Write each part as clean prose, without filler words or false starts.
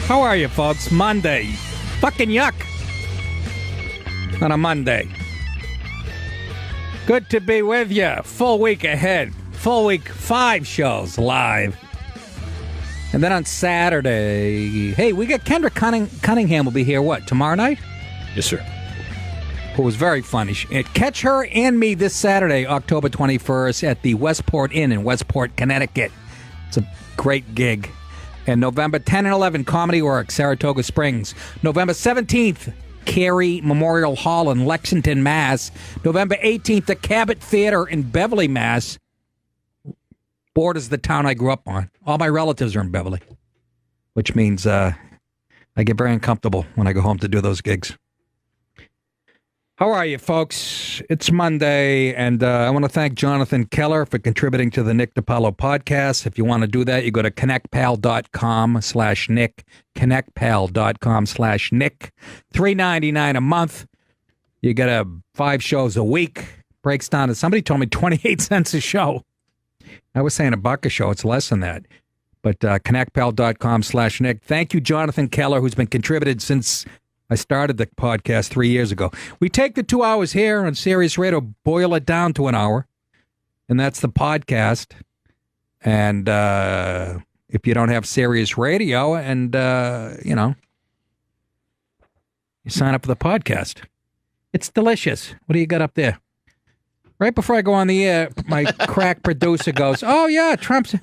How are you, folks? Monday. Fucking yuck. On a Monday. Good to be with you. Full week ahead. Full week, 5 shows live. And then on Saturday, hey, we got Kendra Cunningham will be here, what, tomorrow night? Yes, sir. Who was very funny. Catch her and me this Saturday, October 21st, at the Westport Inn in Westport, Connecticut. It's a great gig. And November 10 and 11, Comedy Works, Saratoga Springs. November 17th, Carey Memorial Hall in Lexington, Mass. November 18th, the Cabot Theater in Beverly, Mass. Borders the town I grew up on. All my relatives are in Beverly, which means I get very uncomfortable when I go home to do those gigs. How are you, folks? It's Monday, and I want to thank Jonathan Keller for contributing to the Nick DiPaolo podcast. If you want to do that, you go to connectpal.com/Nick, connectpal.com/Nick, $3.99 a month. You get 5 shows a week. Breaks down to, somebody told me 28 cents a show. I was saying $1 a show. It's less than that. But connectpal.com/Nick. Thank you, Jonathan Keller, who's been contributed since I started the podcast 3 years ago. We take the 2 hours here on Sirius Radio, boil it down to an hour, and that's the podcast. And if you don't have Sirius Radio, and you sign up for the podcast. It's delicious. What do you got up there? Right before I go on the air, my crack producer goes, "Oh yeah, Trump's."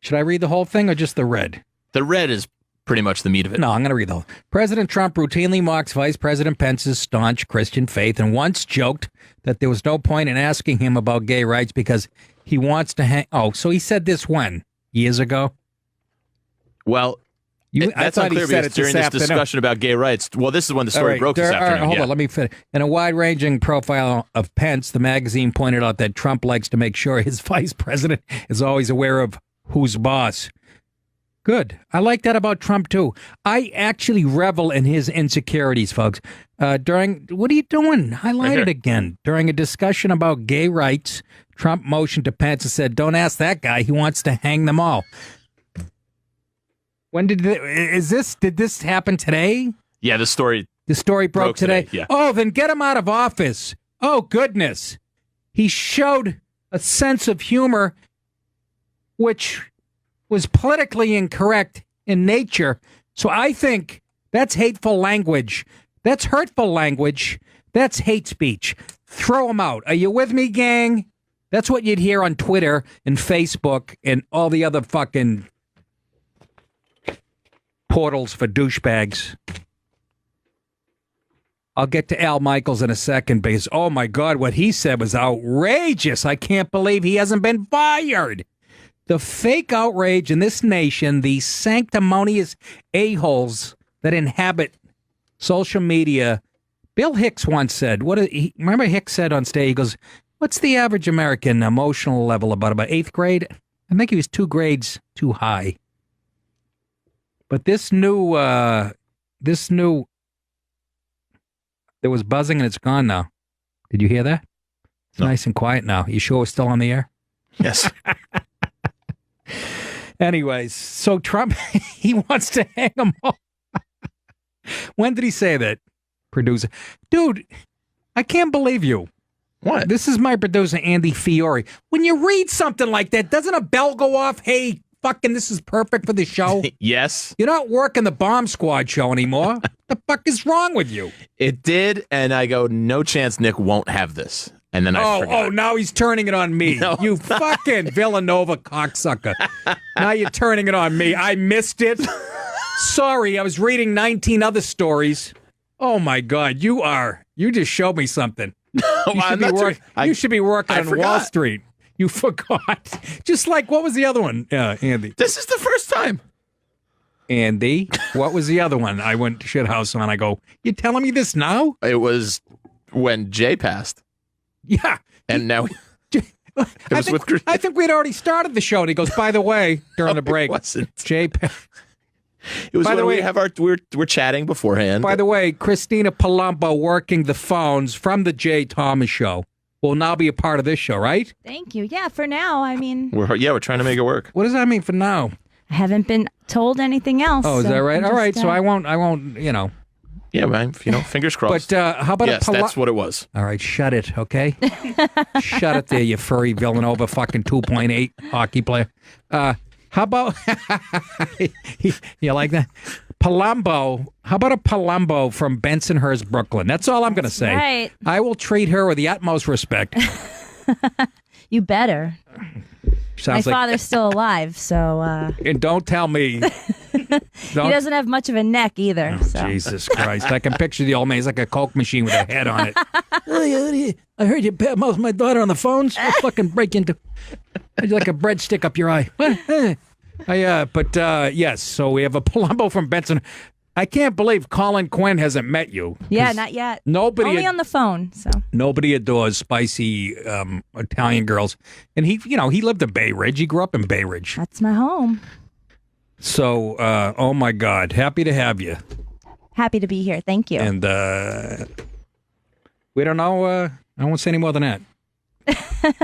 Should I read the whole thing or just the red? The red is pretty much the meat of it. No, I'm going to read the whole. President Trump routinely mocks Vice President Pence's staunch Christian faith and once joked that there was no point in asking him about gay rights because he wants to hang. Oh, so he said this when? Years ago? Well, that's unclear because during this discussion about gay rights, well, this is when the story broke this afternoon. Hold on, let me finish. In a wide-ranging profile of Pence, the magazine pointed out that Trump likes to make sure his vice president is always aware of who's boss. Good. I like that about Trump, too. I actually revel in his insecurities, folks. What are you doing? Highlight it again. During a discussion about gay rights, Trump motioned to Pence and said, "Don't ask that guy. He wants to hang them all." When did this happen today? Yeah, the story broke today. Yeah. Oh, then get him out of office. Oh, goodness. He showed a sense of humor which was politically incorrect in nature. So I think that's hateful language. That's hurtful language. That's hate speech. Throw him out. Are you with me, gang? That's what you'd hear on Twitter and Facebook and all the other fucking portals for douchebags. I'll get to Al Michaels in a second because, oh my God, what he said was outrageous. I can't believe he hasn't been fired. The fake outrage in this nation, the sanctimonious a-holes that inhabit social media. Bill Hicks once said, remember Hicks said on stage, he goes, "What's the average American emotional level about 8th grade?" I think he was 2 grades too high. But this new, there was buzzing and it's gone now. Did you hear that? It's nice and quiet now. You sure we're still on the air? Yes. Anyways, so Trump, he wants to hang them all. When did he say that, producer? Dude, I can't believe you. What? This is my producer, Andy Fiore. When you read something like that, doesn't a bell go off? Hey, fucking this is perfect for the show? Yes. You're not working the Bomb Squad show anymore. What the fuck is wrong with you? It did, and I go, no chance Nick won't have this. And then I forgot. Oh, now he's turning it on me. No, you fucking Villanova cocksucker. Now you're turning it on me. I missed it. Sorry, I was reading 19 other stories. Oh, my God. You just showed me something. You should be working on Wall Street. You forgot. Just like, what was the other one, Andy? This is the first time. Andy, what was the other one I went to shithouse on? I go, you telling me this now? It was when Jay passed. Yeah. And now I think we'd already started the show. And he goes, by the way, during the break, it wasn't. Jay It was when we're chatting beforehand. By the way, Christina Palumbo working the phones from the Jay Thomas Show will now be a part of this show, right? Thank you. Yeah, for now, I mean. We're trying to make it work. What does that mean for now? I haven't been told anything else. Oh, is that right? All right, so I won't, Yeah, man, fingers crossed. But how about yes, that's what it was. All right, shut it, okay? Shut it there, you furry Villanova fucking 2.8 hockey player. How about, you like that? Palumbo. How about a Palumbo from Bensonhurst, Brooklyn? That's all I'm going to say. Right. I will treat her with the utmost respect. You better. Sounds My father's still alive, so... And don't tell me. He doesn't have much of a neck either. Oh, so. Jesus Christ. I can picture the old man. He's like a Coke machine with a head on it. I heard you mouth my daughter on the phone, so I'll fucking break into... like a breadstick up your eye. Yes, so we have a Palumbo from Benson. I can't believe Colin Quinn hasn't met you. Yeah, not yet. Nobody Only on the phone. So nobody adores spicy Italian girls, and he lived in Bay Ridge. He grew up in Bay Ridge. That's my home. So, oh my God, happy to have you. Happy to be here. Thank you. And we don't know. I won't say any more than that.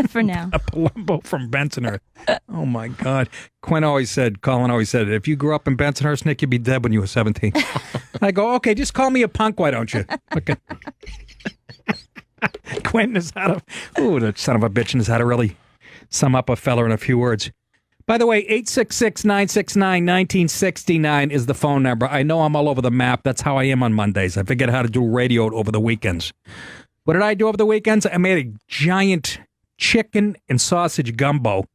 For now. A Palumbo from Bensonhurst. Oh my God. Colin always said, if you grew up in Bensonhurst, Nick, you'd be dead when you were 17. I go, okay, just call me a punk, why don't you? Okay. Quinn knows how to, that son of a bitch knows how to really sum up a fella in a few words. By the way, 866-969-1969 is the phone number. I know I'm all over the map. That's how I am on Mondays. I forget how to do radio over the weekends. What did I do over the weekends? I made a giant chicken and sausage gumbo.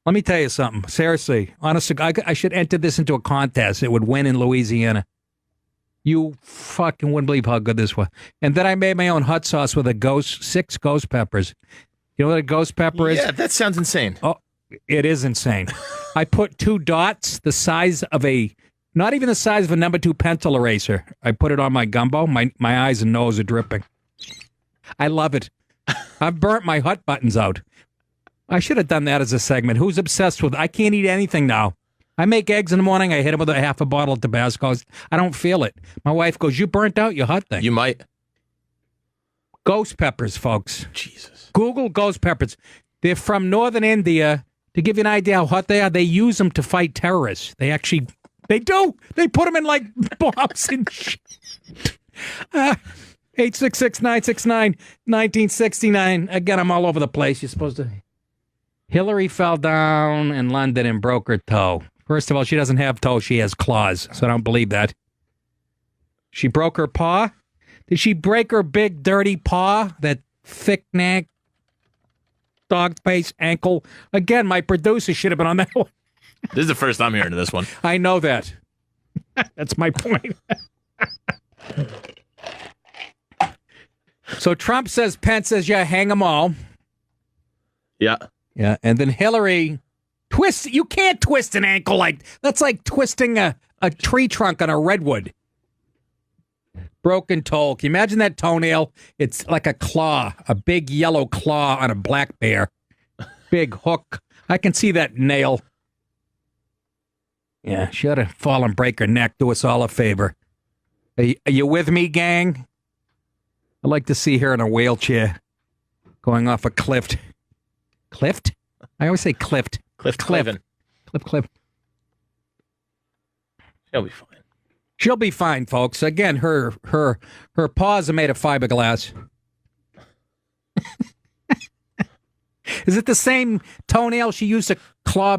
Let me tell you something. Seriously, honestly, I should enter this into a contest. It would win in Louisiana. You fucking wouldn't believe how good this was. And then I made my own hot sauce with 6 ghost peppers. You know what a ghost pepper is? Yeah, that sounds insane. Oh, it is insane. I put 2 dots the size of not even the size of a number 2 pencil eraser. I put it on my gumbo. My eyes and nose are dripping. I love it. I've burnt my hot buttons out. I should have done that as a segment. Who's obsessed with... I can't eat anything now. I make eggs in the morning. I hit them with a half a bottle of Tabasco. I don't feel it. My wife goes, you burnt out your hot thing. You might. Ghost peppers, folks. Jesus. Google ghost peppers. They're from northern India. To give you an idea how hot they are, they use them to fight terrorists. They do. They put them in like bombs and shit. 866-969-1969. Again, I'm all over the place. You're supposed to... Hillary fell down in London and broke her toe. First of all, she doesn't have toes. She has claws, so I don't believe that. She broke her paw? Did she break her big, dirty paw? That thick neck, dog face, ankle? Again, my producer should have been on that one. This is the first I'm hearing of this one. I know that. That's my point. So Trump says, Pence says, yeah, hang them all. Yeah. Yeah, and then Hillary twists. You can't twist an ankle that's like twisting a tree trunk on a redwood. Broken toe. Can you imagine that toenail? It's like a claw, a big yellow claw on a black bear. Big hook. I can see that nail. Yeah, she ought to fall and break her neck. Do us all a favor. Are you with me, gang? I'd like to see her in a wheelchair going off a cliff. Clift? I always say clift. Cliff Cliven. Cliff. She'll be fine. She'll be fine, folks. Again, her paws are made of fiberglass. Is it the same toenail she used to claw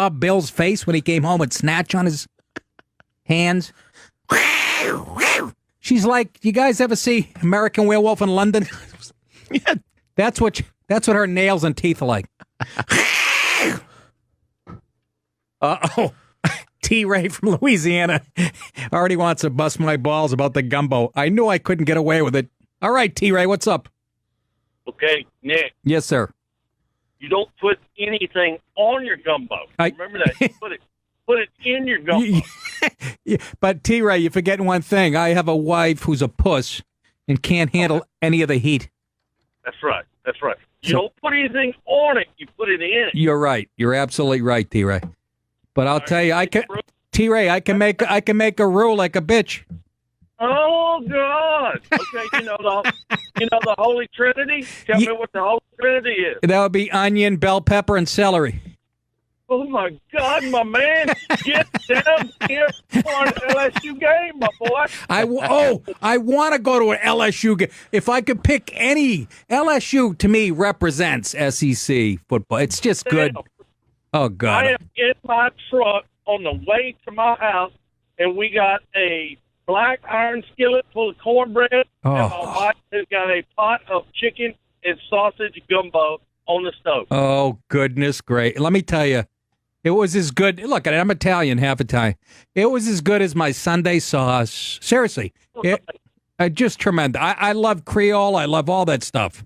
Bill's face when he came home and snatch on his hands? She's like, you guys ever see American Werewolf in London? Yeah, that's what her nails and teeth are like. Uh-oh. T-Ray from Louisiana already wants to bust my balls about the gumbo. I knew I couldn't get away with it. All right, T-Ray, what's up? Okay, Nick. Yes, sir. You don't put anything on your gumbo. Remember that. You put it in your gumbo. Yeah, but T-Ray, you're forgetting one thing. I have a wife who's a puss and can't handle any of the heat. That's right. You don't put anything on it. You put it in it. You're right. You're absolutely right, T-Ray. But I'll tell you, T-Ray, I can make a roux like a bitch. Oh God! Okay, you know the Holy Trinity. Tell me what the Holy Trinity is. That would be onion, bell pepper, and celery. Oh, my God, my man. Get down here for an LSU game, my boy. I want to go to an LSU game. If I could pick any, LSU to me represents SEC football. It's just good. Oh, God. I am in my truck on the way to my house, and we got a black iron skillet full of cornbread, and my wife has got a pot of chicken and sausage gumbo on the stove. Oh, goodness great. Let me tell you, it was as good. Look, I'm Italian, half Italian. It was as good as my Sunday sauce. Seriously. Just tremendous. I love Creole. I love all that stuff.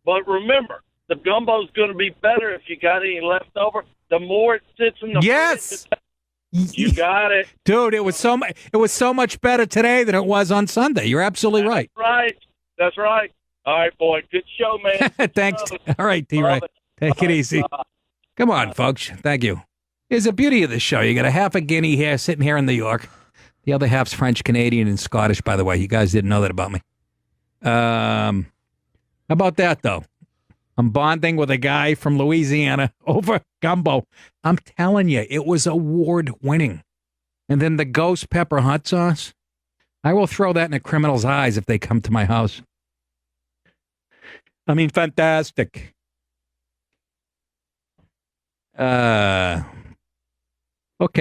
But remember, the gumbo's going to be better if you got any left over. The more it sits in the yes. fridge, you got it. Dude, it was so much better today than it was on Sunday. You're absolutely right. That's right. All right, boy. Good show, man. Thanks. All right, T-Ray. Take it easy. Come on, folks. Thank you. Here's the beauty of this show. You got a half a guinea here sitting here in New York. The other half's French, Canadian, and Scottish, by the way. You guys didn't know that about me. How about that, though? I'm bonding with a guy from Louisiana over gumbo. I'm telling you, it was award-winning. And then the ghost pepper hot sauce. I will throw that in a criminal's eyes if they come to my house. I mean, fantastic. Okay,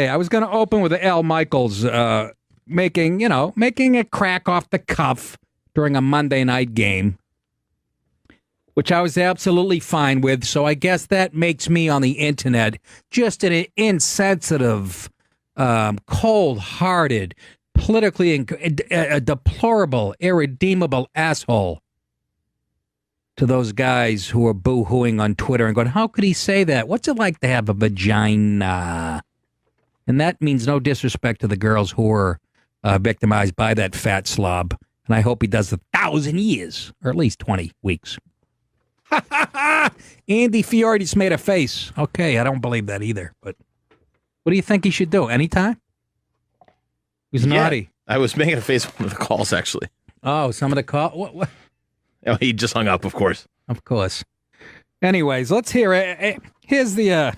I was going to open with Al Michaels making a crack off the cuff during a Monday night game, which I was absolutely fine with. So I guess that makes me on the internet just an insensitive, cold-hearted, politically a deplorable, irredeemable asshole to those guys who are boo-hooing on Twitter and going, how could he say that? What's it like to have a vagina? And that means no disrespect to the girls who were victimized by that fat slob. And I hope he does 1,000 years, or at least 20 weeks. Andy Fiore just made a face. Okay, I don't believe that either. But what do you think he should do? Anytime? He's naughty. I was making a face on one of the calls, actually. Oh, some of the calls? What? Oh, he just hung up, of course. Of course. Anyways, let's hear it. Here's the...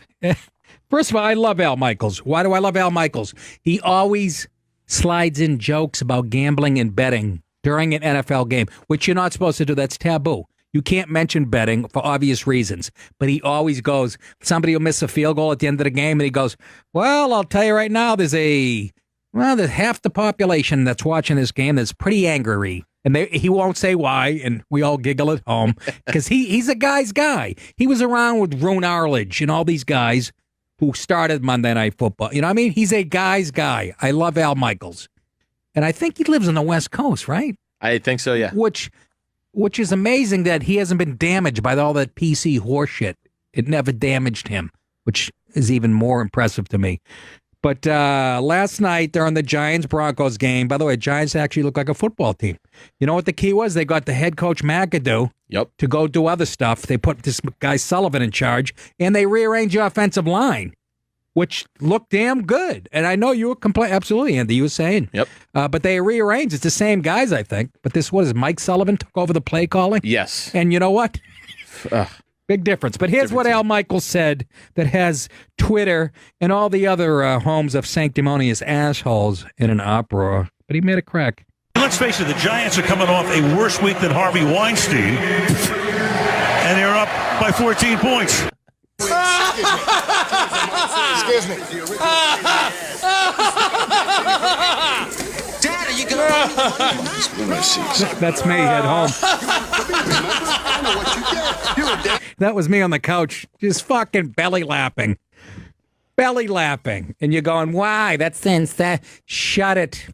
First of all, I love Al Michaels. Why do I love Al Michaels? He always slides in jokes about gambling and betting during an NFL game, which you're not supposed to do. That's taboo. You can't mention betting for obvious reasons. But he always goes, somebody will miss a field goal at the end of the game, and he goes, well, I'll tell you right now, there's half the population that's watching this game that's pretty angry. And he won't say why, and we all giggle at home, because he's a guy's guy. He was around with Roone Arledge and all these guys who started Monday Night Football. You know what I mean? He's a guy's guy. I love Al Michaels. And I think he lives on the West Coast, right? I think so, yeah. Which is amazing that he hasn't been damaged by all that PC horseshit. It never damaged him, which is even more impressive to me. But last night during the Giants-Broncos game, by the way, Giants actually look like a football team. You know what the key was? They got the head coach McAdoo to go do other stuff. They put this guy Sullivan in charge, and they rearranged the offensive line, which looked damn good. And I know you were absolutely, Andy, you were saying. Yep. But they rearranged. It's the same guys, I think. But Mike Sullivan took over the play calling? Yes. And you know what? Big difference. But here's what Al Michaels said that has Twitter and all the other homes of sanctimonious assholes in an uproar. But he made a crack. Let's face it, the Giants are coming off a worse week than Harvey Weinstein, and they're up by 14 points. Excuse me. Dad, are you going to That's me at home. That was me on the couch, just fucking belly laughing. And you're going, why? That's insane. Shut it.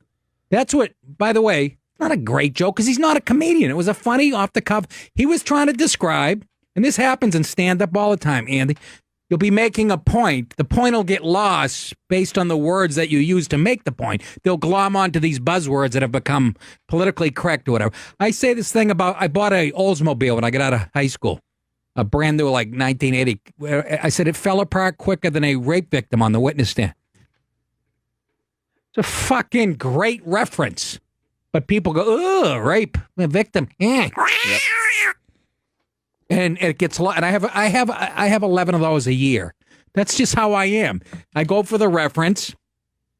That's what, by the way, not a great joke because he's not a comedian. It was a funny off the cuff. He was trying to describe, and this happens in stand-up all the time, Andy. You'll be making a point. The point will get lost based on the words that you use to make the point. They'll glom onto these buzzwords that have become politically correct or whatever. I say this thing about, I bought a Oldsmobile when I got out of high school, a brand new, like 1980. I said it fell apart quicker than a rape victim on the witness stand. It's a fucking great reference. But people go, ugh, rape, a victim. Yep. And it gets a lot. And I have 11 of those a year. That's just how I am. I go for the reference.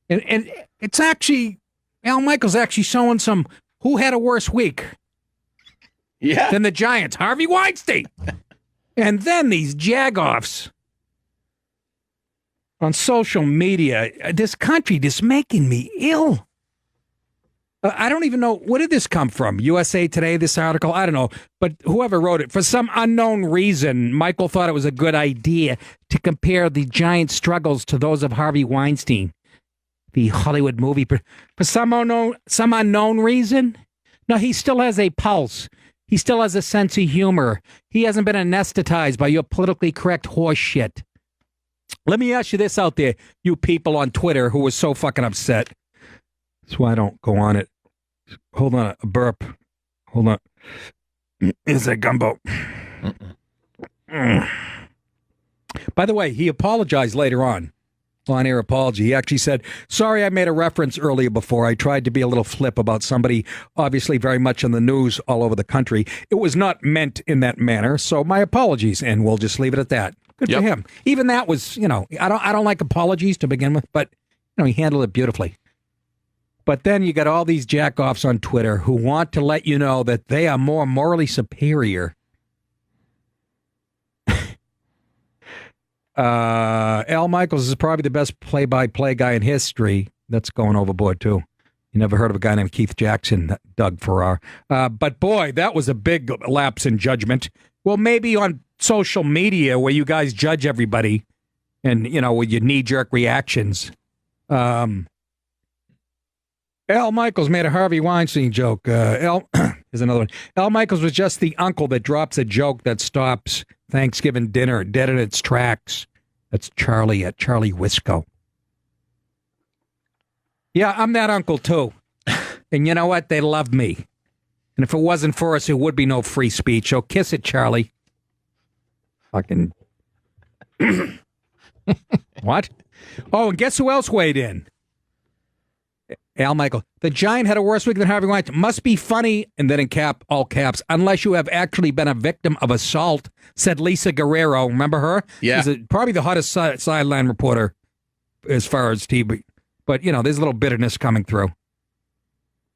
And it's actually, Al Michaels actually showing some who had a worse week than the Giants. Harvey Weinstein. And then these jagoffs on social media. This country just making me ill. I don't even know, where did this come from? USA Today, this article? I don't know. But whoever wrote it, for some unknown reason, Michael thought it was a good idea to compare the Giants' struggles to those of Harvey Weinstein, the Hollywood movie. For some unknown reason, no, he still has a pulse. He still has a sense of humor. He hasn't been anesthetized by your politically correct horse shit. Let me ask you this out there, you people on Twitter who were so fucking upset. That's why I don't go on it. Hold on, a burp. Hold on. Is that gumbo? By the way, he apologized later on air apology. He actually said, sorry, I made a reference earlier before. I tried to be a little flip about somebody obviously very much in the news all over the country. It was not meant in that manner, so my apologies, and we'll just leave it at that. Good for him. Even that was, I don't like apologies to begin with, but he handled it beautifully. But then you got all these jackoffs on Twitter who want to let you know that they are more morally superior. Al Michaels is probably the best play-by-play guy in history. That's going overboard, too. You never heard of a guy named Keith Jackson, Doug Farrar. But, boy, that was a big lapse in judgment. Well, maybe on social media where you guys judge everybody and, with your knee-jerk reactions. Al Michaels made a Harvey Weinstein joke. Here's another one. Al Michaels was just the uncle that drops a joke that stops Thanksgiving dinner dead in its tracks. That's Charlie at Charlie Wisco. Yeah, I'm that uncle too. And you know what? They love me. And if it wasn't for us, it would be no free speech. So kiss it, Charlie. Fucking. What? Oh, and guess who else weighed in? Al Michael. The Giant had a worse week than Harvey Weinstein. Must be funny, and then in all caps, unless you have actually been a victim of assault, said Lisa Guerrero. Remember her? Yeah. She's probably the hottest sideline reporter as far as TV. But, there's a little bitterness coming through.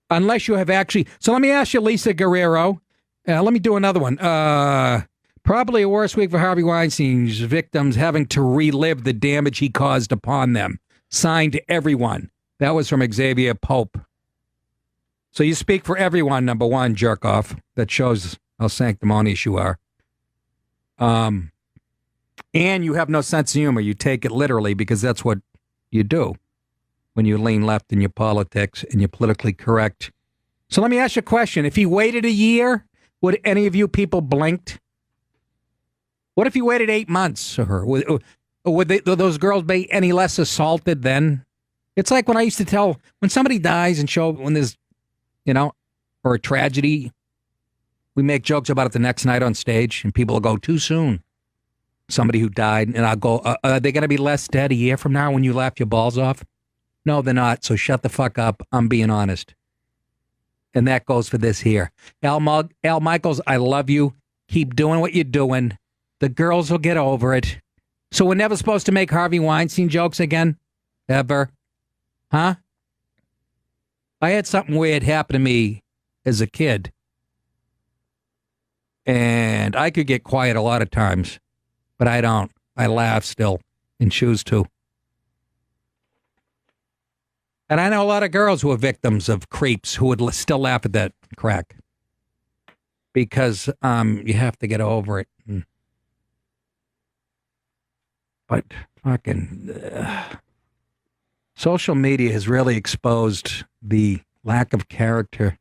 Unless you have actually... So let me ask you, Lisa Guerrero. Let me do another one. Probably a worse week for Harvey Weinstein's victims having to relive the damage he caused upon them. Signed everyone. That was from Xavier Pope. So you speak for everyone, number one, jerk off. That shows how sanctimonious you are. And you have no sense of humor. You take it literally because that's what you do when you lean left in your politics and you're politically correct. So let me ask you a question. If he waited a year, would any of you people blinked? What if he waited 8 months? Would those girls be any less assaulted then? It's like when I used to tell, when somebody dies and when there's, or a tragedy, we make jokes about it the next night on stage, and people will go, too soon. Somebody who died, and I'll go, are they going to be less dead a year from now when you laugh your balls off? No, they're not, so shut the fuck up. I'm being honest. And that goes for this here. Al Michaels, I love you. Keep doing what you're doing. The girls will get over it. So we're never supposed to make Harvey Weinstein jokes again? Ever? Huh? I had something weird happen to me as a kid. And I could get quiet a lot of times, but I don't. I laugh still and choose to. And I know a lot of girls who are victims of creeps who would still laugh at that crack. Because you have to get over it. But fucking... Social media has really exposed the lack of character,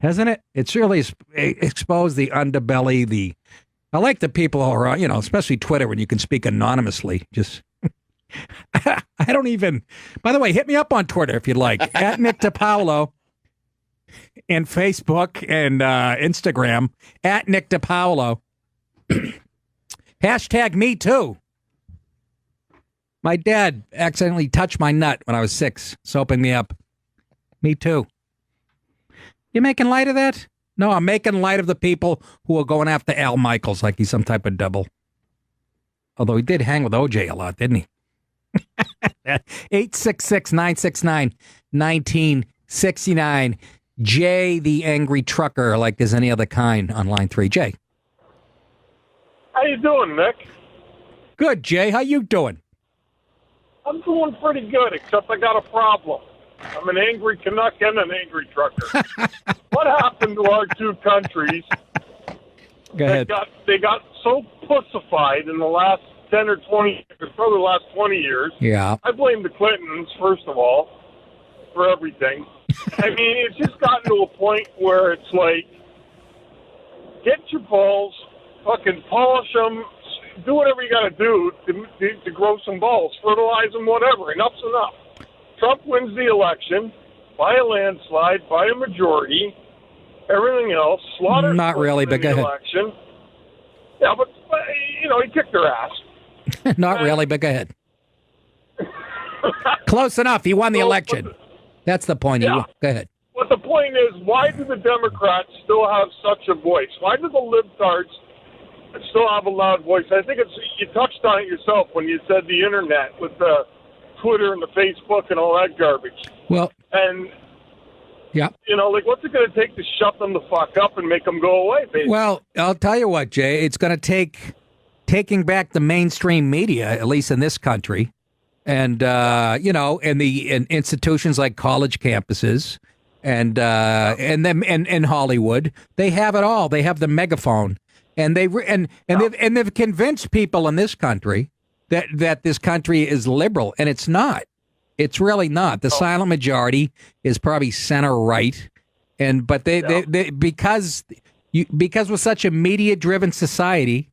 hasn't it? It's really exposed the underbelly, I like the people who are, especially Twitter when you can speak anonymously. Just, I don't even, by the way, hit me up on Twitter if you'd like, at Nick DiPaolo, and Facebook and Instagram, at Nick DiPaolo. Hashtag me too. My dad accidentally touched my nut when I was 6, soaping me up. Me too. You making light of that? No, I'm making light of the people who are going after Al Michaels like he's some type of devil. Although he did hang with OJ a lot, didn't he? 866-969-1969. Jay, the angry trucker, like there's any other kind on line 3. Jay. How you doing, Nick? Good, Jay. How you doing? I'm doing pretty good, except I got a problem. I'm an angry Canuck and an angry trucker. What happened to our two countries? Go ahead. They got so pussified in the last 10 or 20 years, probably the last 20 years. Yeah. I blame the Clintons, first of all, for everything. I mean, it's just gotten to a point where it's like, get your balls, fucking polish them, do whatever you got to do to grow some balls, fertilize them, whatever. Enough's enough. Trump wins the election by a landslide, by a majority. Everything else, slaughter. Not really, but go ahead. Election. Yeah, but he kicked their ass. Not really, but go ahead. Close enough. He won the election. That's the point. Yeah. Go ahead. But the point is, why do the Democrats still have such a voice? Why do the libtards still have a loud voice? I think you touched on it yourself when you said the internet with the Twitter and the Facebook and all that garbage. Well, and yeah, what's it going to take to shut them the fuck up and make them go away? Basically? Well, I'll tell you what, Jay. It's going to take taking back the mainstream media, at least in this country, and and the institutions like college campuses and Hollywood. They have it all. They have the megaphone, and they've convinced people in this country that this country is liberal, and it's not. It's really not. The silent majority is probably center right, but because we're such a media driven society,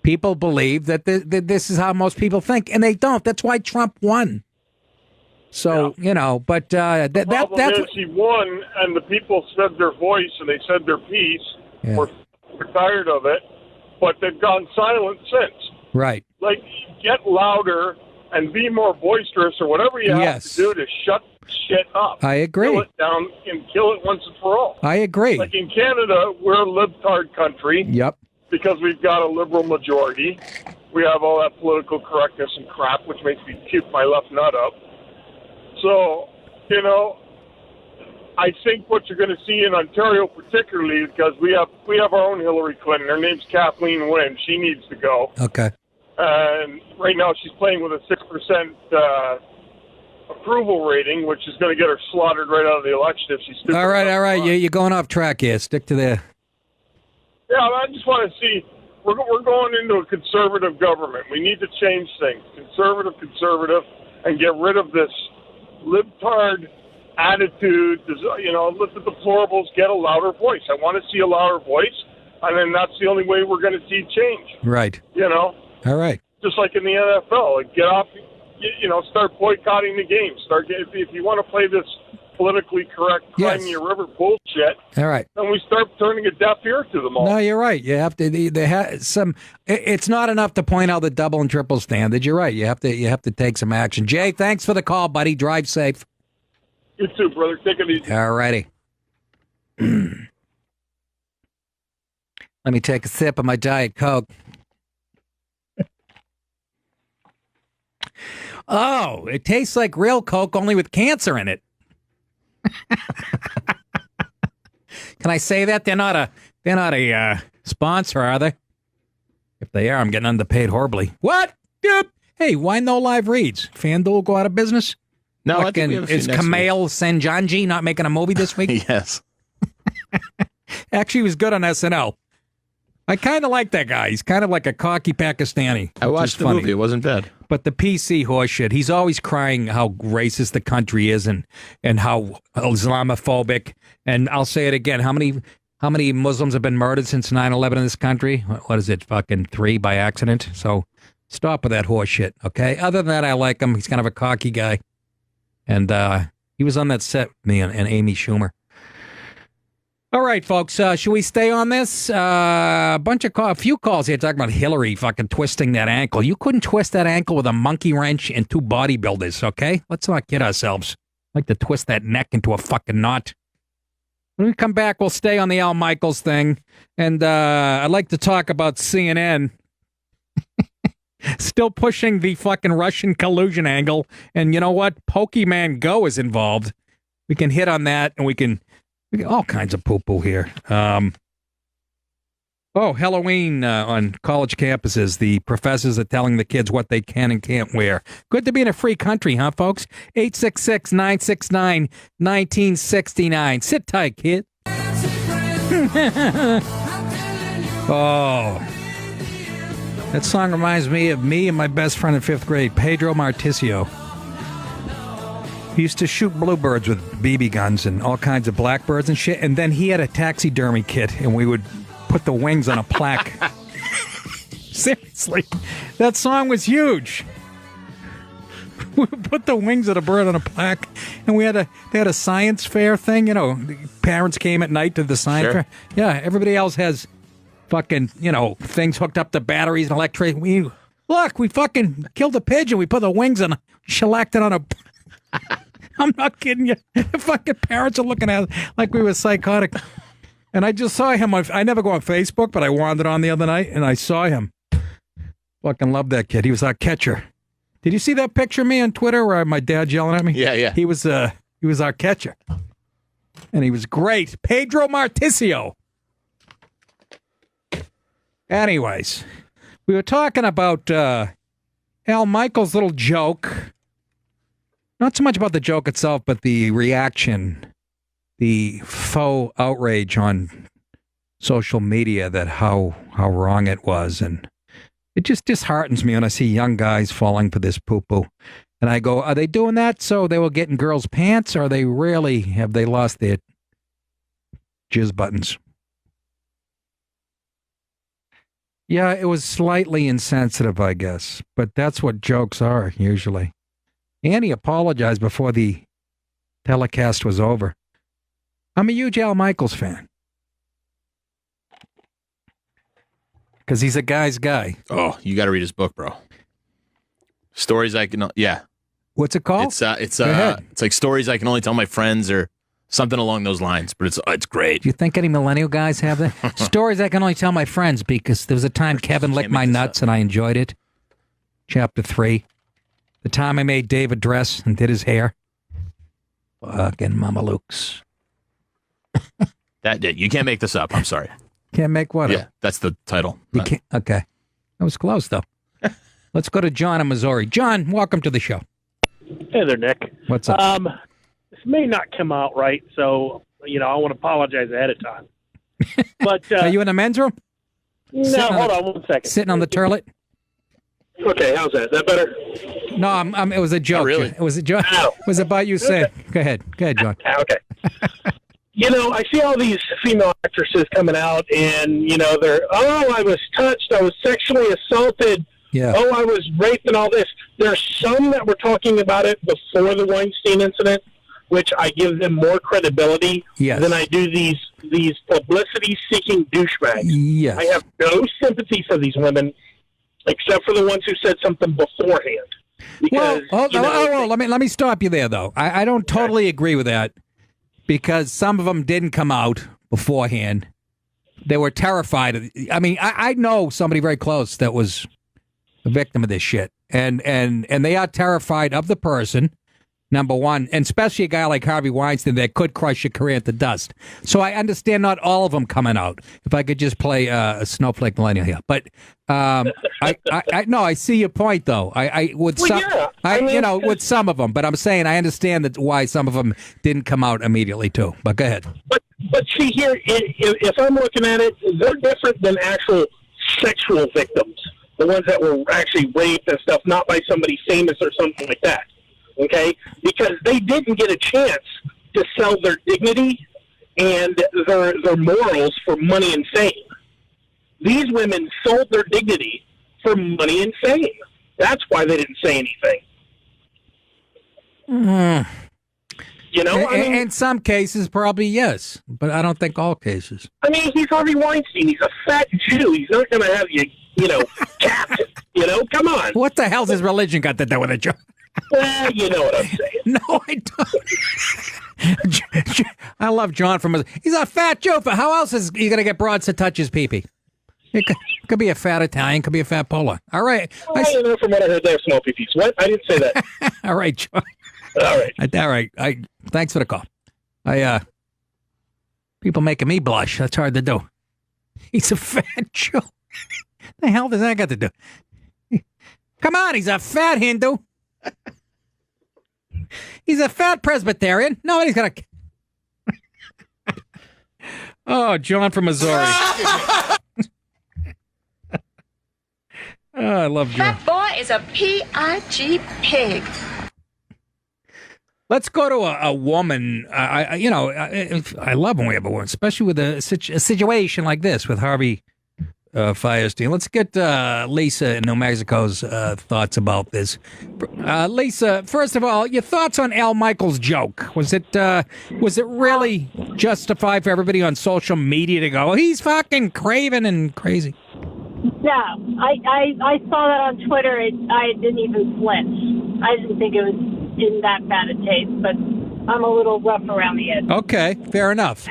people believe that this is how most people think, and they don't. That's why Trump won. So but the problem is he won, and the people said their voice and they said their piece. Yeah. We're tired of it, but they've gone silent since. Right. Like, get louder and be more boisterous or whatever you have to do to shut shit up. I agree. Kill it down and kill it once and for all. I agree. Like in Canada, we're a libtard country. Yep. Because we've got a liberal majority. We have all that political correctness and crap, which makes me puke my left nut up. So, I think what you're going to see in Ontario particularly, because we have our own Hillary Clinton. Her name's Kathleen Wynne. She needs to go. Okay. And right now she's playing with a 6% approval rating, which is going to get her slaughtered right out of the election if she's stupid. All right. You're going off track here. Stick to the... Yeah, I just want to see, we're going into a conservative government. We need to change things. Conservative, and get rid of this libtard attitude. Let the deplorables get a louder voice. I want to see a louder voice, and then that's the only way we're going to see change. Right. All right. Just like in the NFL, get off, start boycotting the game. If you want to play this politically correct Crimea River bullshit. All right. And we start turning a deaf ear to them all. No, you're right. You have to. They have some. It's not enough to point out the double and triple standard. You're right. You have to take some action. Jay, thanks for the call, buddy. Drive safe. You too, brother. Take it easy. All righty. Let me take a sip of my Diet Coke. Oh, it tastes like real Coke, only with cancer in it. Can I say that? They're not a sponsor, are they? If they are, I'm getting underpaid horribly. What? Yep. Hey, why no live reads? FanDuel go out of business? No, I think we have is Kumail Sanjanji not making a movie this week? Yes. Actually, he was good on SNL. I kind of like that guy. He's kind of like a cocky Pakistani. I watched the movie. It wasn't bad. But the PC horseshit, he's always crying how racist the country is and how Islamophobic. And I'll say it again. How many Muslims have been murdered since 9/11 in this country? What is it? Fucking 3 by accident. So stop with that horseshit, okay? Other than that, I like him. He's kind of a cocky guy. And he was on that set with me and Amy Schumer. All right, folks. Should we stay on this? A few calls here talking about Hillary fucking twisting that ankle. You couldn't twist that ankle with a monkey wrench and 2 bodybuilders, okay? Let's not kid ourselves. I'd like to twist that neck into a fucking knot. When we come back, we'll stay on the Al Michaels thing, and I'd like to talk about CNN. Still pushing the fucking Russian collusion angle. And you know what? Pokemon Go is involved. We can hit on that, and we can all kinds of poo-poo here. Halloween on college campuses. The professors are telling the kids what they can and can't wear. Good to be in a free country, huh, folks? 866-969-1969. Sit tight, kid. Oh. That song reminds me of me and my best friend in 5th grade, Pedro Marticio. He used to shoot bluebirds with BB guns and all kinds of blackbirds and shit, and then he had a taxidermy kit, and we would put the wings on a plaque. Seriously, that song was huge. We put the wings of a bird on a plaque, and they had a science fair thing. You know, parents came at night to the science fair. Yeah, everybody else has fucking, things hooked up to batteries and electricity. We fucking killed a pigeon. We put the wings on, shellacked it on a... I'm not kidding you. The fucking parents are looking at it like we were psychotic. And I just saw him. I never go on Facebook, but I wandered on the other night, and I saw him. Fucking love that kid. He was our catcher. Did you see that picture of me on Twitter where my dad's yelling at me? Yeah. He was our catcher. And he was great. Pedro Marticio. Anyways, we were talking about Al Michaels' little joke. Not so much about the joke itself, but the reaction, the faux outrage on social media that how wrong it was. And it just disheartens me when I see young guys falling for this poo-poo. And I go, are they doing that so they will get in girls' pants, or have they lost their jizz buttons? Yeah, it was slightly insensitive, I guess. But that's what jokes are, usually. And he apologized before the telecast was over. I'm a huge Al Michaels fan. Because he's a guy's guy. Oh, you got to read his book, bro. Stories I can... Yeah. What's it called? It's like Stories I Can Only Tell My Friends, or something along those lines. But it's great. Do you think any millennial guys have that? Stories I Can Only Tell My Friends, because there was a time Kevin licked my nuts and I enjoyed it. Chapter 3. The time I made David dress and did his hair. Fucking Mamalukes. You can't make this up. I'm sorry. Can't make what up? Yeah, that's the title. You can't. Okay. That was close, though. Let's go to John in Missouri. John, welcome to the show. Hey there, Nick. What's up? This may not come out right, so, I want to apologize ahead of time. But are you in the men's room? No, hold on 1 second. Sitting on the toilet? Okay, how's that? Is that better? No, it was a joke. Oh, really? It was a joke. It was about you saying. Go ahead, John. Okay. I see all these female actresses coming out, and, they're, I was touched, I was sexually assaulted, I was raped and all this. There's some that were talking about it before the Weinstein incident, which I give them more credibility than I do these publicity-seeking douchebags. Yes. I have no sympathy for these women, except for the ones who said something beforehand. Because, let me stop you there, though. I don't totally agree with that, because some of them didn't come out beforehand. They were terrified. I know somebody very close that was a victim of this shit, and they are terrified of the person, number one, and especially a guy like Harvey Weinstein that could crush your career to dust. So I understand not all of them coming out. If I could just play a snowflake millennial here, but I see your point though. With some of them, but I'm saying I understand that why some of them didn't come out immediately too. But go ahead. But see here, if I'm looking at it, they're different than actual sexual victims, the ones that were actually raped and stuff, not by somebody famous or something like that. Okay, because they didn't get a chance to sell their dignity and their morals for money and fame. These women sold their dignity for money and fame. That's why they didn't say anything. In some cases, probably yes, but I don't think all cases. He's Harvey Weinstein. He's a fat Jew. He's not going to have you, captive. Come on. What the hell's his religion got to do with it, Joe? Well, you know what I'm saying. No, I don't. I love John from... He's a fat Joe. How else is he going to get broads to touch his pee-pee? It could be a fat Italian, could be a fat Polo. All right. I don't know from what I heard there, small peepees. What? I didn't say that. All right, John. All right. All right. Thanks for the call. People making me blush. That's hard to do. He's a fat Jew. The hell does that got to do? Come on, he's a fat Hindu. He's a fat Presbyterian. Nobody's gonna. Oh, John from Missouri. I love John. That boy is a P-I-G pig. Let's go to a woman. I love when we have a woman, especially with a situation like this with Harvey Fierstein. Let's get Lisa in New Mexico's thoughts about this. Lisa, first of all, your thoughts on Al Michaels' joke. Was it really justified for everybody on social media to go, he's fucking craven and crazy? No, I saw that on Twitter. I didn't even flinch. I didn't think it was in that bad a taste, but I'm a little rough around the edge. Okay, fair enough.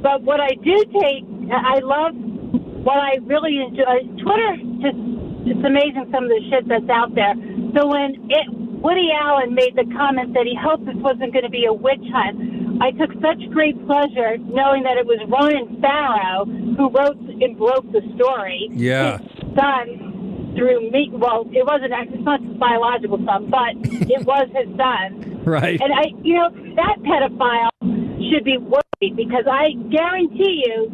But what I do take, I love what I really enjoy. Twitter, it's amazing some of the shit that's out there. So when Woody Allen made the comment that he hoped this wasn't going to be a witch hunt, I took such great pleasure knowing that it was Ronan Farrow who wrote and broke the story. Yeah. His son through me. Well, it wasn't. It's not his biological son, but it was his son. Right. And that pedophile should be worried because I guarantee you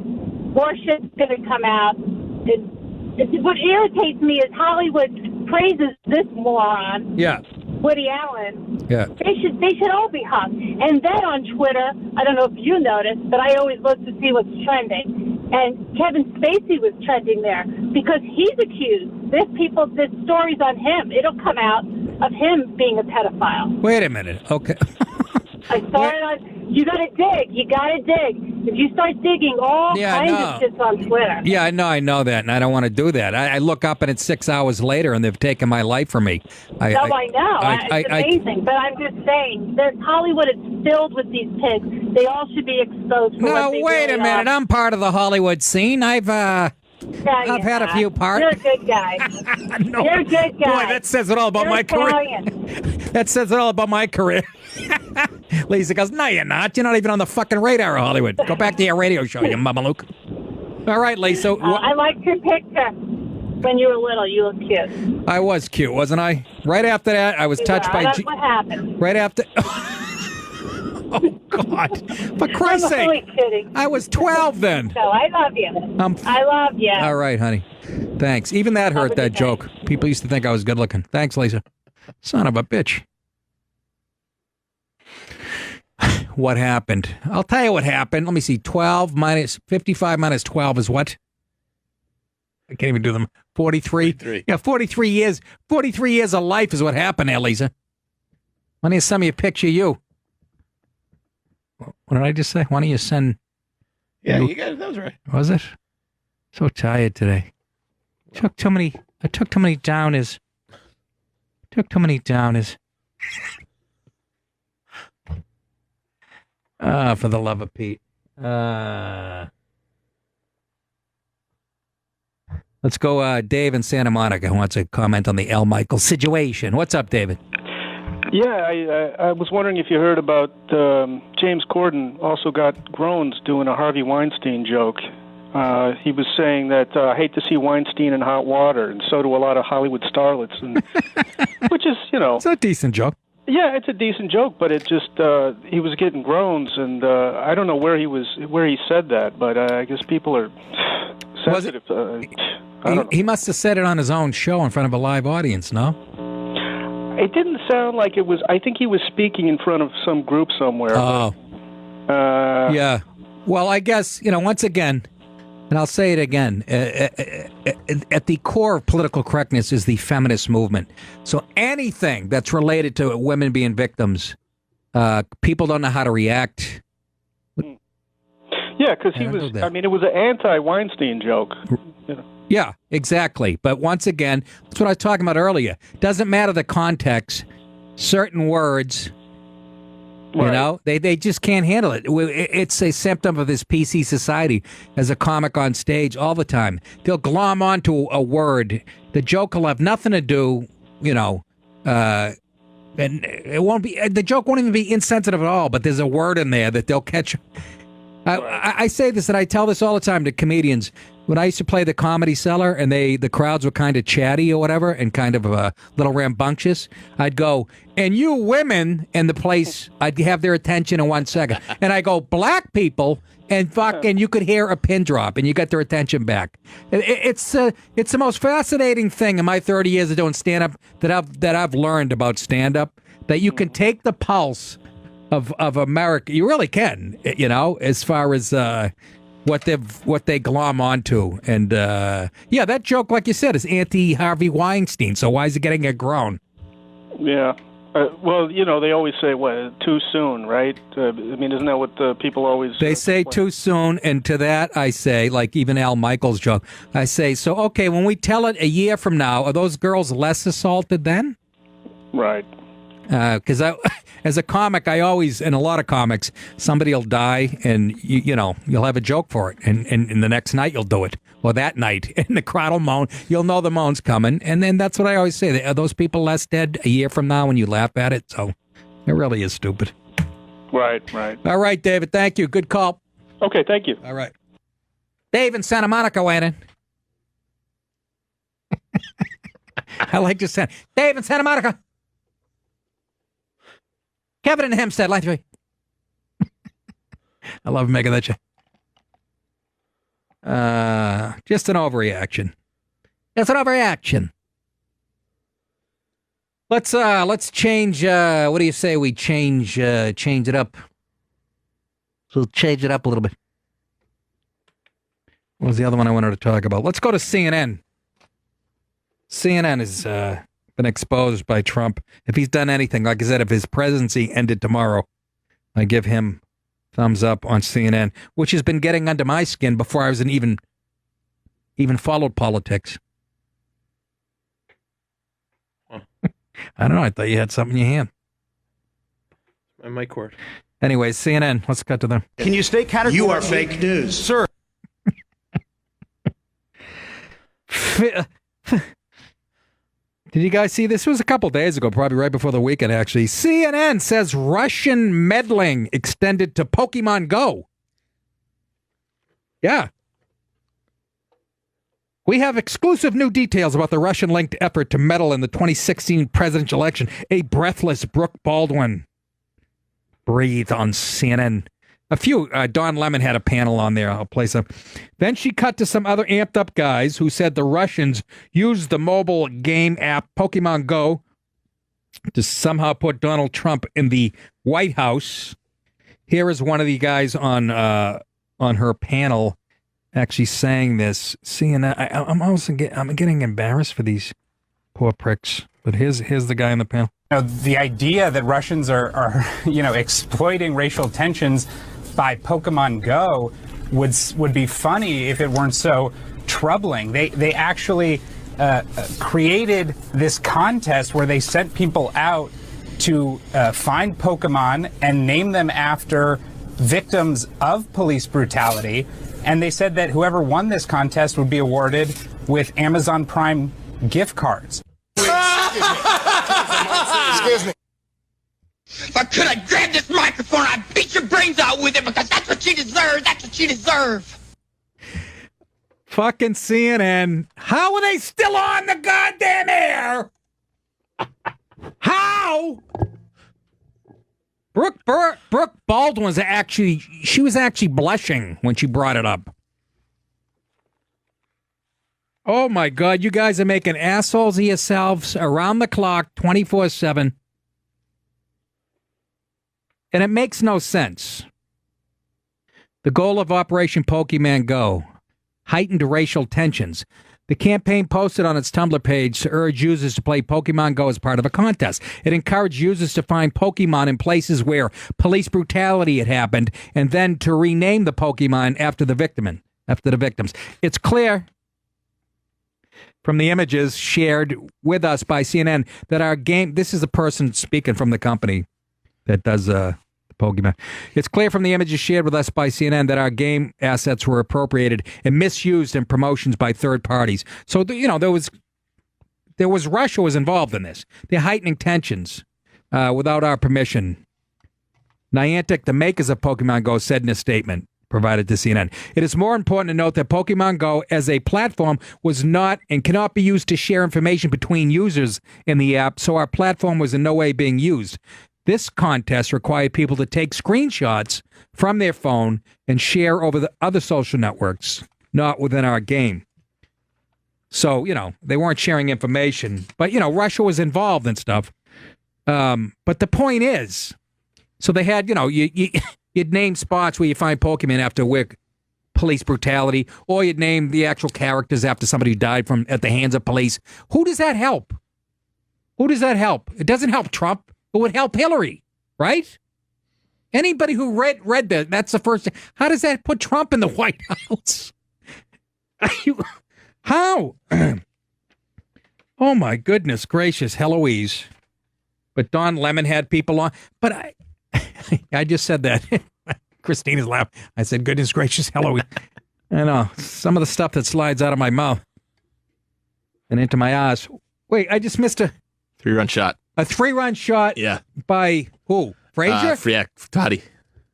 more shit's going to come out. What irritates me is Hollywood praises this moron. Yeah. Woody Allen. Yeah. They should all be hung. And then on Twitter, I don't know if you noticed, but I always look to see what's trending. And Kevin Spacey was trending there because he's accused. There's stories on him. It'll come out of him being a pedophile. Wait a minute. Okay. I saw it on. You gotta dig. You gotta dig. If you start digging, all kinds of shit's on Twitter. Yeah, I know that, and I don't want to do that. I look up and it's 6 hours later, and they've taken my life from me. I know. It's amazing, but I'm just saying, Hollywood is filled with these pigs. They all should be exposed. No, wait a minute. I'm part of the Hollywood scene. I've had a few parts. You're a good guy. No. You're a good guy. Boy, that says it all about my career. That says it all about my career. Lisa goes, no, you're not. You're not even on the fucking radar of Hollywood. Go back to your radio show, you Mamaluke. All right, Lisa. I liked your picture. When you were little, you looked cute. I was cute, wasn't I? Right after that, I was touched by... That's what happened. Right after... Oh, God. For Christ's sake. I'm only kidding. I was 12 then. No, I love you. I love you. All right, honey. Thanks. Even that hurt, that joke. People used to think I was good looking. Thanks, Lisa. Son of a bitch. What happened? I'll tell you what happened. Let me see. 55 minus 12 is what? I can't even do them. 43? Yeah, 43 years. 43 years of life is what happened there, Lisa. Why don't you send me a picture of you? What did I just say? Why don't you send... Yeah, you got it. That was right. Was it? So tired today. I took too many downers. For the love of Pete. Let's go, Dave in Santa Monica, who wants to comment on the Al Michaels situation. What's up, David? Yeah, I was wondering if you heard about James Corden also got groans doing a Harvey Weinstein joke. He was saying that I hate to see Weinstein in hot water, and so do a lot of Hollywood starlets, and which is, it's a decent joke. Yeah, it's a decent joke, but it just he was getting groans, and I don't know where he said that, but I guess people are sensitive. He must have said it on his own show in front of a live audience, no? It didn't sound like it was. I think he was speaking in front of some group somewhere. Oh. Yeah. Well, I guess, once again, and I'll say it again, at the core of political correctness is the feminist movement. So anything that's related to women being victims, people don't know how to react. Yeah, because he was, it was an anti-Weinstein joke. Yeah, exactly. But once again, that's what I was talking about earlier. Doesn't matter the context. Certain words You know, they just can't handle it. It's a symptom of this PC society as a comic on stage all the time. They'll glom onto a word. The joke will have nothing to do, and it won't be, the joke won't even be insensitive at all, but there's a word in there that they'll catch. I say this, and I tell this all the time to comedians. When I used to play the Comedy Cellar and the crowds were kind of chatty or whatever and kind of a little rambunctious, I'd go, and you women, and the place, I'd have their attention in 1 second. And I go, black people, and fucking you could hear a pin drop and you got their attention back. It's the most fascinating thing in my 30 years of doing stand-up that I've learned about stand-up, that you can take the pulse of America. You really can, as far as what they glom onto. And that joke, like you said, is anti-Harvey Weinstein. So why is it getting a groan? Yeah. Well, they always say, too soon, right? Isn't that what the people always... They say too soon, and to that I say, like even Al Michaels' joke, I say, so, okay, when we tell it a year from now, are those girls less assaulted then? Right. Because as a comic, I always, in a lot of comics, somebody will die and, you'll have a joke for it. And the next night you'll do it. Or that night. And the crowd will moan. You'll know the moan's coming. And then that's what I always say. Are those people less dead a year from now when you laugh at it? So it really is stupid. Right. All right, David. Thank you. Good call. Okay, thank you. All right. Dave in Santa Monica went in. I like to say, Dave in Santa Monica. Kevin in Hempstead, line 3. I love making that shit. Just an overreaction. It's an overreaction. Let's change. What do you say we change it up? So change it up a little bit. What was the other one I wanted to talk about? Let's go to CNN. CNN has been exposed by Trump. If he's done anything, like I said, if his presidency ended tomorrow, I give him thumbs up on CNN, which has been getting under my skin before I was even followed politics. Huh. I don't know. I thought you had something in your hand. My mic cord. Anyways, CNN. Let's cut to them. Can you stay categorically? You are fake news, sir. Did you guys see this? It was a couple days ago, probably right before the weekend, actually. CNN says Russian meddling extended to Pokemon Go. Yeah. We have exclusive new details about the Russian-linked effort to meddle in the 2016 presidential election. A breathless Brooke Baldwin breathed on CNN. Don Lemon had a panel on there. I'll play some. Then she cut to some other amped up guys who said the Russians used the mobile game app Pokemon Go to somehow put Donald Trump in the White House. Here is one of the guys on her panel actually saying this. CNN, I'm getting embarrassed for these poor pricks. But here's the guy on the panel. The idea that Russians are exploiting racial tensions by Pokemon Go would be funny if it weren't so troubling. They actually created this contest where they sent people out to find Pokemon and name them after victims of police brutality. And they said that whoever won this contest would be awarded with Amazon Prime gift cards. Excuse me. Or could I grab this microphone and I beat your brains out with it because that's what she deserves. That's what she deserves. Fucking CNN. How are they still on the goddamn air? How? Brooke Baldwin was actually blushing when she brought it up. Oh my God, you guys are making assholes of yourselves around the clock, 24/7. And it makes no sense. The goal of Operation Pokemon Go, heightened racial tensions. The campaign posted on its Tumblr page to urge users to play Pokemon Go as part of a contest. It encouraged users to find Pokemon in places where police brutality had happened and then to rename the Pokemon after the victims. It's clear from the images shared with us by CNN that our game, this is a person speaking from the company that does Pokemon. It's clear from the images shared with us by CNN that our game assets were appropriated and misused in promotions by third parties. So, there was Russia was involved in this. They're heightening tensions without our permission. Niantic, the makers of Pokemon Go, said in a statement provided to CNN. It is more important to note that Pokemon Go as a platform was not and cannot be used to share information between users in the app, so our platform was in no way being used. This contest required people to take screenshots from their phone and share over the other social networks, not within our game. So, they weren't sharing information, but, Russia was involved and stuff. But the point is, so they had, you'd name spots where you find Pokemon after police brutality, or you'd name the actual characters after somebody who died at the hands of police. Who does that help? Who does that help? It doesn't help Trump. It would help Hillary, right? Anybody who read that's the first thing. How does that put Trump in the White House? How? Oh, my goodness gracious, Heloise. But Don Lemon had people on. But I just said that. Christina's laughing. I said, goodness gracious, Heloise. I know. Some of the stuff that slides out of my mouth and into my eyes. Wait, I just missed a 3-run shot. A 3-run shot? Yeah. By who? Frazier? Yeah, Toddy.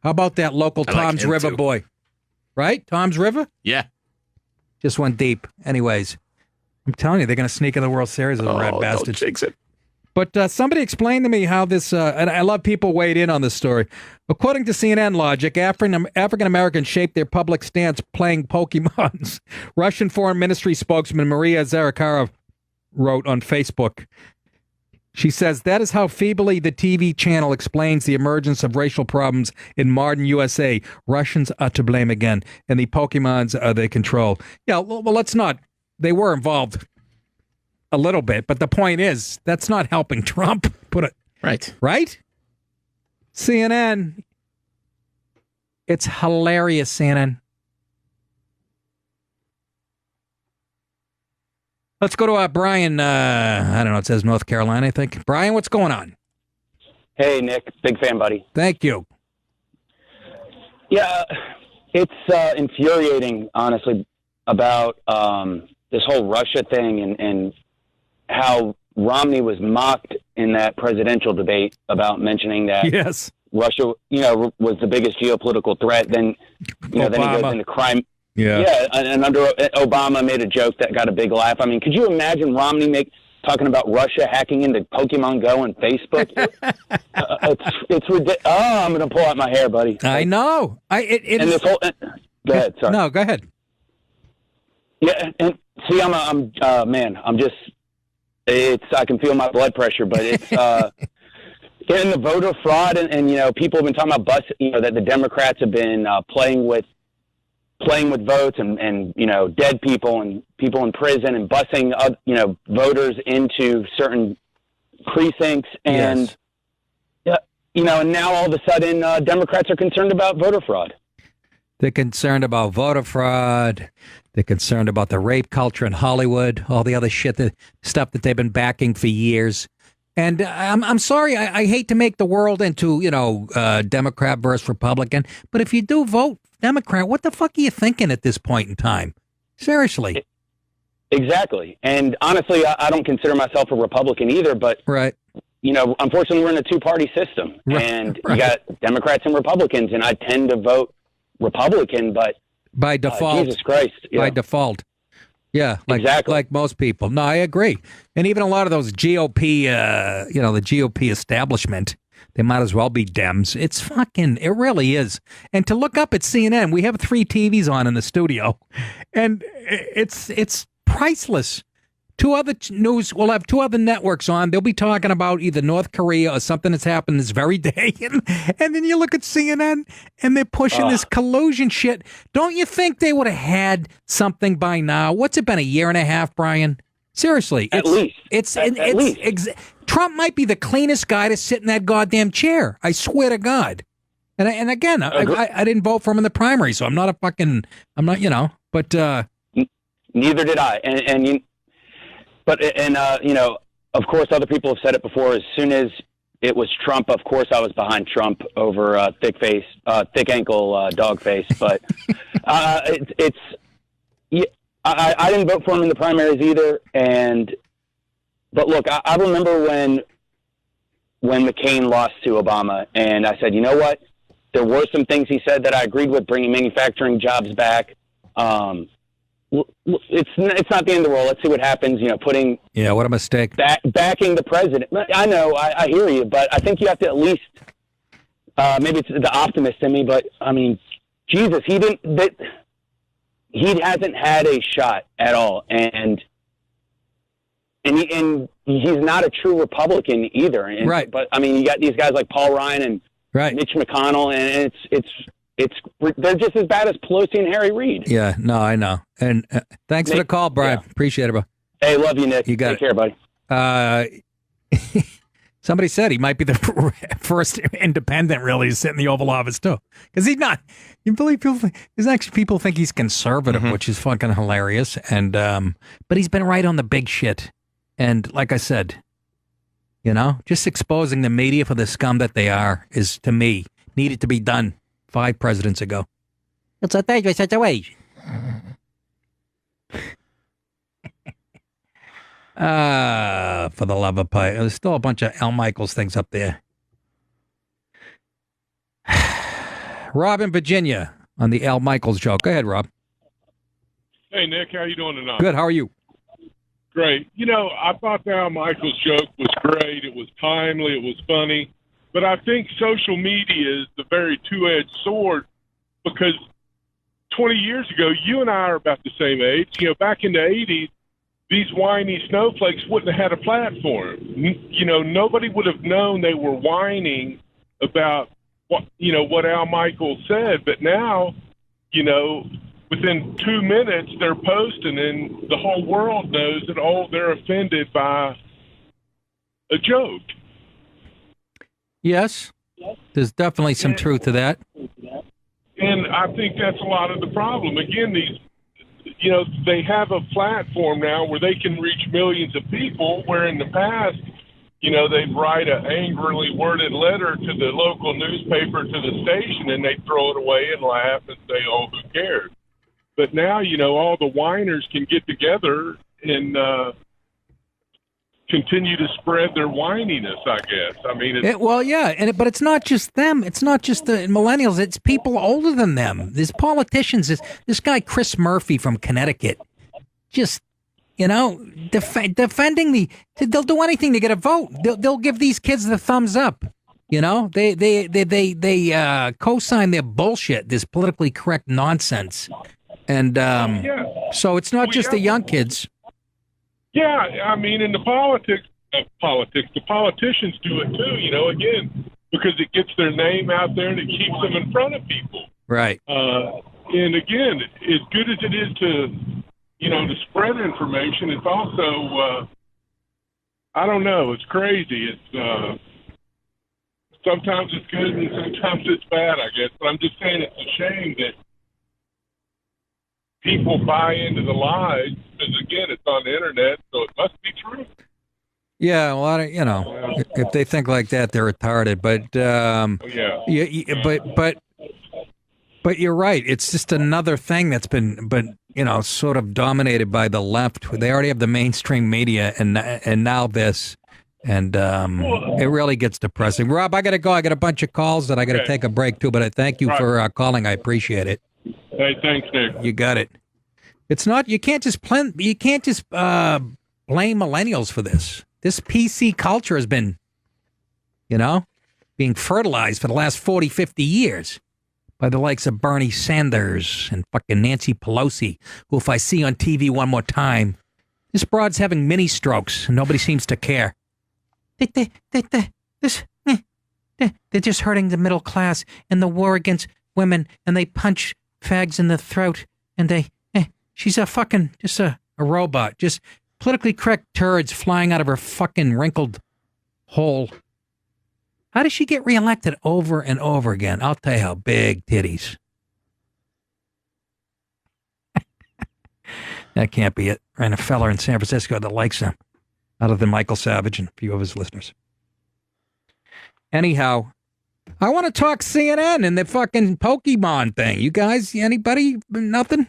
How about that local Tom's River boy? Right? Tom's River? Yeah. Just went deep. Anyways, I'm telling you, they're going to sneak in the World Series, those rat bastards. Don't jinx it. But somebody explained to me how this, and I love people weighed in on this story. According to CNN logic, African-Americans shaped their public stance playing Pokemons. Russian Foreign Ministry spokesman Maria Zakharova wrote on Facebook. She says, that is how feebly the TV channel explains the emergence of racial problems in modern USA. Russians are to blame again, and the Pokemons they control. Yeah, well, let's not. They were involved a little bit, but the point is, that's not helping Trump. Right? CNN. It's hilarious, CNN. Let's go to Brian. I don't know. It says North Carolina, I think. Brian, what's going on? Hey, Nick. Big fan, buddy. Thank you. Yeah, it's infuriating, honestly, about this whole Russia thing and how Romney was mocked in that presidential debate about mentioning that Russia, was the biggest geopolitical threat. Then, then he goes into crime. Yeah, and under Obama made a joke that got a big laugh. I mean, could you imagine Romney talking about Russia hacking into Pokemon Go and Facebook? It's ridiculous. Oh, I'm going to pull out my hair, buddy. I know. Go ahead. Sorry. No, go ahead. Yeah, and see, I'm just. I can feel my blood pressure, but it's in the voter fraud, and people have been talking about that the Democrats have been playing with votes and dead people and people in prison and busing voters into certain precincts and and now all of a sudden Democrats are concerned about voter fraud. They're concerned about voter fraud. They're concerned about the rape culture in Hollywood, all the other stuff that they've been backing for years. And I'm sorry, I hate to make the world into, Democrat versus Republican, but if you do vote Democrat, what the fuck are you thinking at this point in time? Seriously. Exactly. And honestly, I don't consider myself a Republican either, but unfortunately we're in a two-party system and you got Democrats and Republicans, and I tend to vote Republican, but by default, Jesus Christ, by default. Yeah, like most people. No, I agree. And even a lot of those GOP, the GOP establishment, they might as well be Dems. It really is. And to look up at CNN, we have 3 TVs on in the studio, and it's priceless. We'll have 2 other networks on. They'll be talking about either North Korea or something that's happened this very day. And then you look at CNN and they're pushing this collusion shit. Don't you think they would have had something by now? What's it been, a year and a half, Brian? Seriously. At least. Trump might be the cleanest guy to sit in that goddamn chair. I swear to God. And again, I didn't vote for him in the primary, so I'm not but neither did I. But of course, other people have said it before. As soon as it was Trump. Of course, I was behind Trump over thick ankle dog face. But I didn't vote for him in the primaries either. But look, I remember when McCain lost to Obama, and I said, you know what? There were some things he said that I agreed with, bringing manufacturing jobs back. It's not the end of the world. Let's see what happens. Putting what a mistake. Backing the president. I know, I hear you, but I think you have to at least maybe it's the optimist in me, but I mean, Jesus, he hasn't had a shot at all, and he's not a true Republican either. And, right. But I mean, you got these guys like Paul Ryan and Mitch McConnell, and they're just as bad as Pelosi and Harry Reid. Yeah, no, I know. And thanks for the call, Brian. Yeah. Appreciate it, bro. Hey, love you, Nick. You got Take care, buddy. Somebody said he might be the first independent really to sit in the Oval Office too, because he's not. You believe people? There's actually people think he's conservative, which is fucking hilarious. And but he's been right on the big shit. And like I said, just exposing the media for the scum that they are is, to me, needed to be done 5 presidents ago. It's a dangerous situation. For the love of pie. There's still a bunch of Al Michaels things up there. Rob in Virginia on the Al Michaels joke. Go ahead, Rob. Hey, Nick. How you doing tonight? Good. How are you? Great. I thought the Al Michaels joke was great. It was timely. It was funny. But I think social media is the very two-edged sword, because 20 years ago, you and I are about the same age. Back in the 80s, these whiny snowflakes wouldn't have had a platform. Nobody would have known they were whining about what Al Michaels said. But now, within 2 minutes, they're posting, and the whole world knows that, they're offended by a joke. Yes, there's definitely some truth to that. And I think that's a lot of the problem. Again, they have a platform now where they can reach millions of people, where in the past, they'd write an angrily worded letter to the local newspaper, to the station, and they'd throw it away and laugh and say, oh, who cares? But now, all the whiners can get together and continue to spread their whininess, I guess. I mean, but it's not just them. It's not just the millennials. It's people older than them. There's politicians. This guy, Chris Murphy from Connecticut, just, defending they'll do anything to get a vote. They'll give these kids the thumbs up. They co-sign their bullshit, this politically correct nonsense. And so it's not just the young kids. Yeah, I mean, in the the politicians do it too, again, because it gets their name out there and it keeps them in front of people. Right. And again, as good as it is to spread information, it's also, I don't know, it's crazy. It's, sometimes it's good and sometimes it's bad, I guess. But I'm just saying it's a shame that people buy into the lies, because again, it's on the internet, so it must be true. Yeah, well, if they think like that, they're retarded. But but you're right. It's just another thing that's been sort of dominated by the left. They already have the mainstream media, and now this, and it really gets depressing. Rob, I got to go. I got a bunch of calls that I got to take a break too. But I thank you for calling. I appreciate it. Hey, thanks, Nick. You got it. It's not. You can't just blame millennials for this. This PC culture has been, being fertilized for the last 40, 50 years by the likes of Bernie Sanders and fucking Nancy Pelosi, who, if I see on TV one more time, this broad's having mini strokes and nobody seems to care. They're just hurting the middle class and the war against women, and they punch fags in the throat, and she's just a robot, just politically correct turds flying out of her fucking wrinkled hole. How does she get reelected over and over again? I'll tell you how, big titties. That can't be it. And a fella in San Francisco that likes him, other than Michael Savage and a few of his listeners. Anyhow, I want to talk CNN and the fucking Pokemon thing. You guys, anybody? Nothing?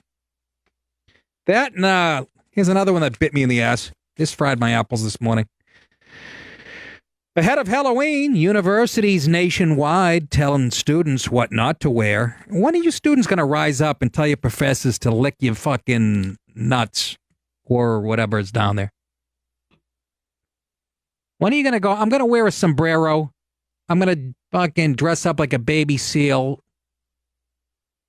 That, and here's another one that bit me in the ass. This fried my apples this morning. Ahead of Halloween, universities nationwide telling students what not to wear. When are you students going to rise up and tell your professors to lick your fucking nuts or whatever is down there? When are you going to go, I'm going to wear a sombrero. I'm going to fucking dress up like a baby seal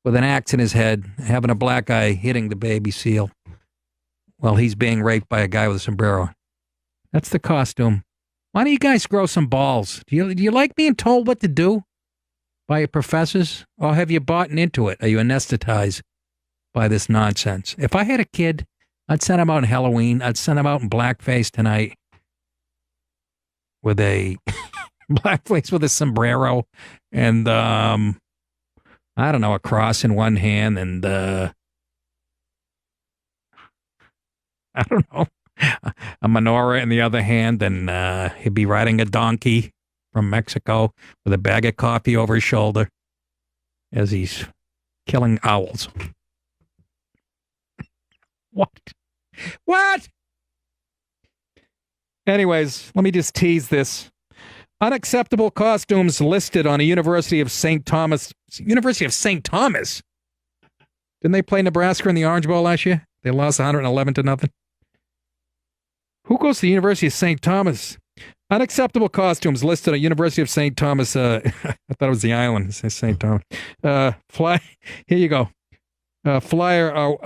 with an axe in his head, having a black eye hitting the baby seal while he's being raped by a guy with a sombrero. That's the costume. Why don't you guys grow some balls? Do you like being told what to do by your professors? Or have you bought into it? Are you anesthetized by this nonsense? If I had a kid, I'd send him out on Halloween. I'd send him out in blackface tonight with a blackface with a sombrero and, I don't know, a cross in one hand and, I don't know, a menorah in the other hand, and he'd be riding a donkey from Mexico with a bag of coffee over his shoulder as he's killing owls. What? Anyways, let me just tease this. Unacceptable costumes listed on a University of St. Thomas. University of St. Thomas? Didn't they play Nebraska in the Orange Bowl last year? They lost 111-0. Who goes to the University of St. Thomas? Unacceptable costumes listed at University of St. Thomas. I thought it was the island. It says St. Thomas. Here you go. Flyer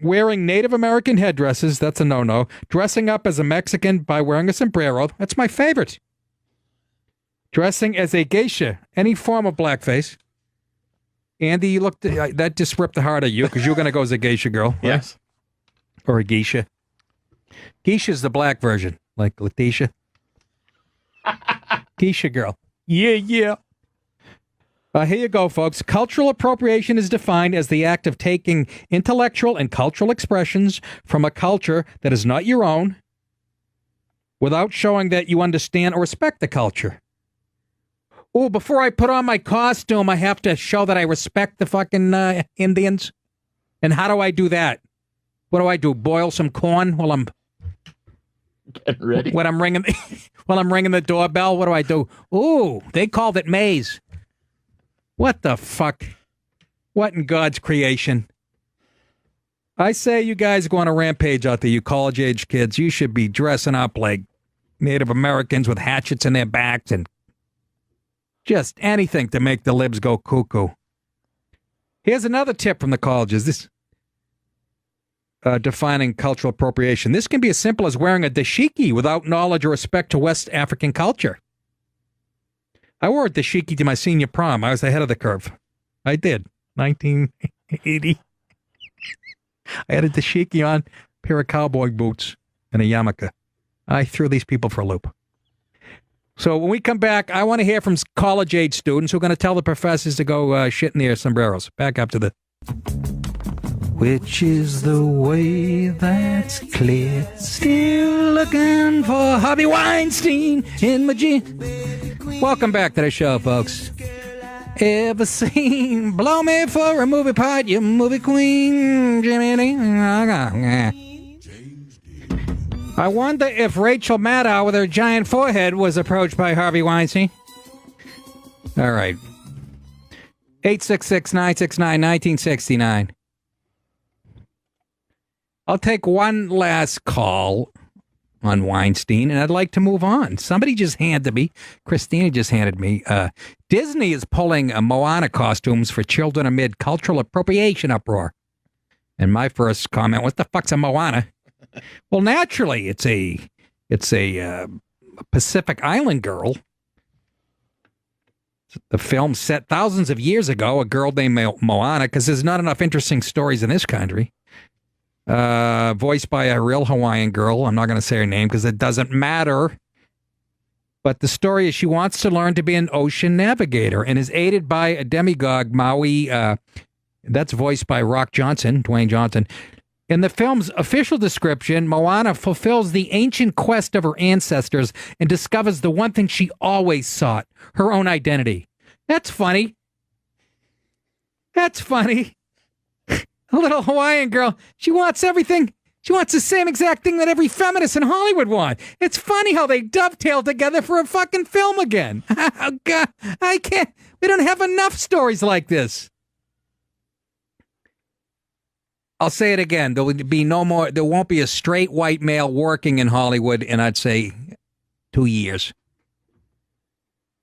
wearing Native American headdresses. That's a no-no. Dressing up as a Mexican by wearing a sombrero. That's my favorite. Dressing as a geisha. Any form of blackface. Andy, you looked. That just ripped the heart of you because you're going to go as a geisha girl. Right? Yes. Or a geisha. Geisha's the black version, like Letitia. Geisha girl. Yeah. Here you go, folks. Cultural appropriation is defined as the act of taking intellectual and cultural expressions from a culture that is not your own without showing that you understand or respect the culture. Oh, before I put on my costume, I have to show that I respect the fucking Indians. And how do I do that? What do I do? Boil some corn while I'm getting ready? When I'm ringing the doorbell, what do I do? Ooh, they called it maize. What the fuck? What in God's creation? I say you guys go on a rampage out there, you college-age kids. You should be dressing up like Native Americans with hatchets in their backs and just anything to make the libs go cuckoo. Here's another tip from the colleges. This defining cultural appropriation. This can be as simple as wearing a dashiki without knowledge or respect to West African culture. I wore a dashiki to my senior prom. I was ahead of the curve. I did. 1980. I had a dashiki on, a pair of cowboy boots, and a yarmulke. I threw these people for a loop. So when we come back, I want to hear from college-age students who are going to tell the professors to go shit in their sombreros. Back up to the... Which is the way that's clear? Still looking for Harvey Weinstein in my jeans. Welcome back to the show, folks. Ever seen Blow Me for a Movie Part, you movie queen, Jimmy? I wonder if Rachel Maddow with her giant forehead was approached by Harvey Weinstein. All right. 866-969-1969. I'll take one last call on Weinstein, and I'd like to move on. Somebody just handed me, Christina just handed me, Disney is pulling Moana costumes for children amid cultural appropriation uproar. And my first comment, what the fuck's a Moana? Well, naturally, it's a Pacific Island girl. The film set thousands of years ago, a girl named Moana, because there's not enough interesting stories in this country. Voiced by a real Hawaiian girl. I'm not going to say her name because it doesn't matter. But the story is she wants to learn to be an ocean navigator and is aided by a demigod, Maui. That's voiced by Dwayne Johnson. In the film's official description, Moana fulfills the ancient quest of her ancestors and discovers the one thing she always sought, her own identity. That's funny. That's funny. A little Hawaiian girl. She wants everything. She wants the same exact thing that every feminist in Hollywood wants. It's funny how they dovetail together for a fucking film again. Oh, God. I can't. We don't have enough stories like this. I'll say it again. There will be no more. There won't be a straight white male working in Hollywood in, I'd say, 2 years.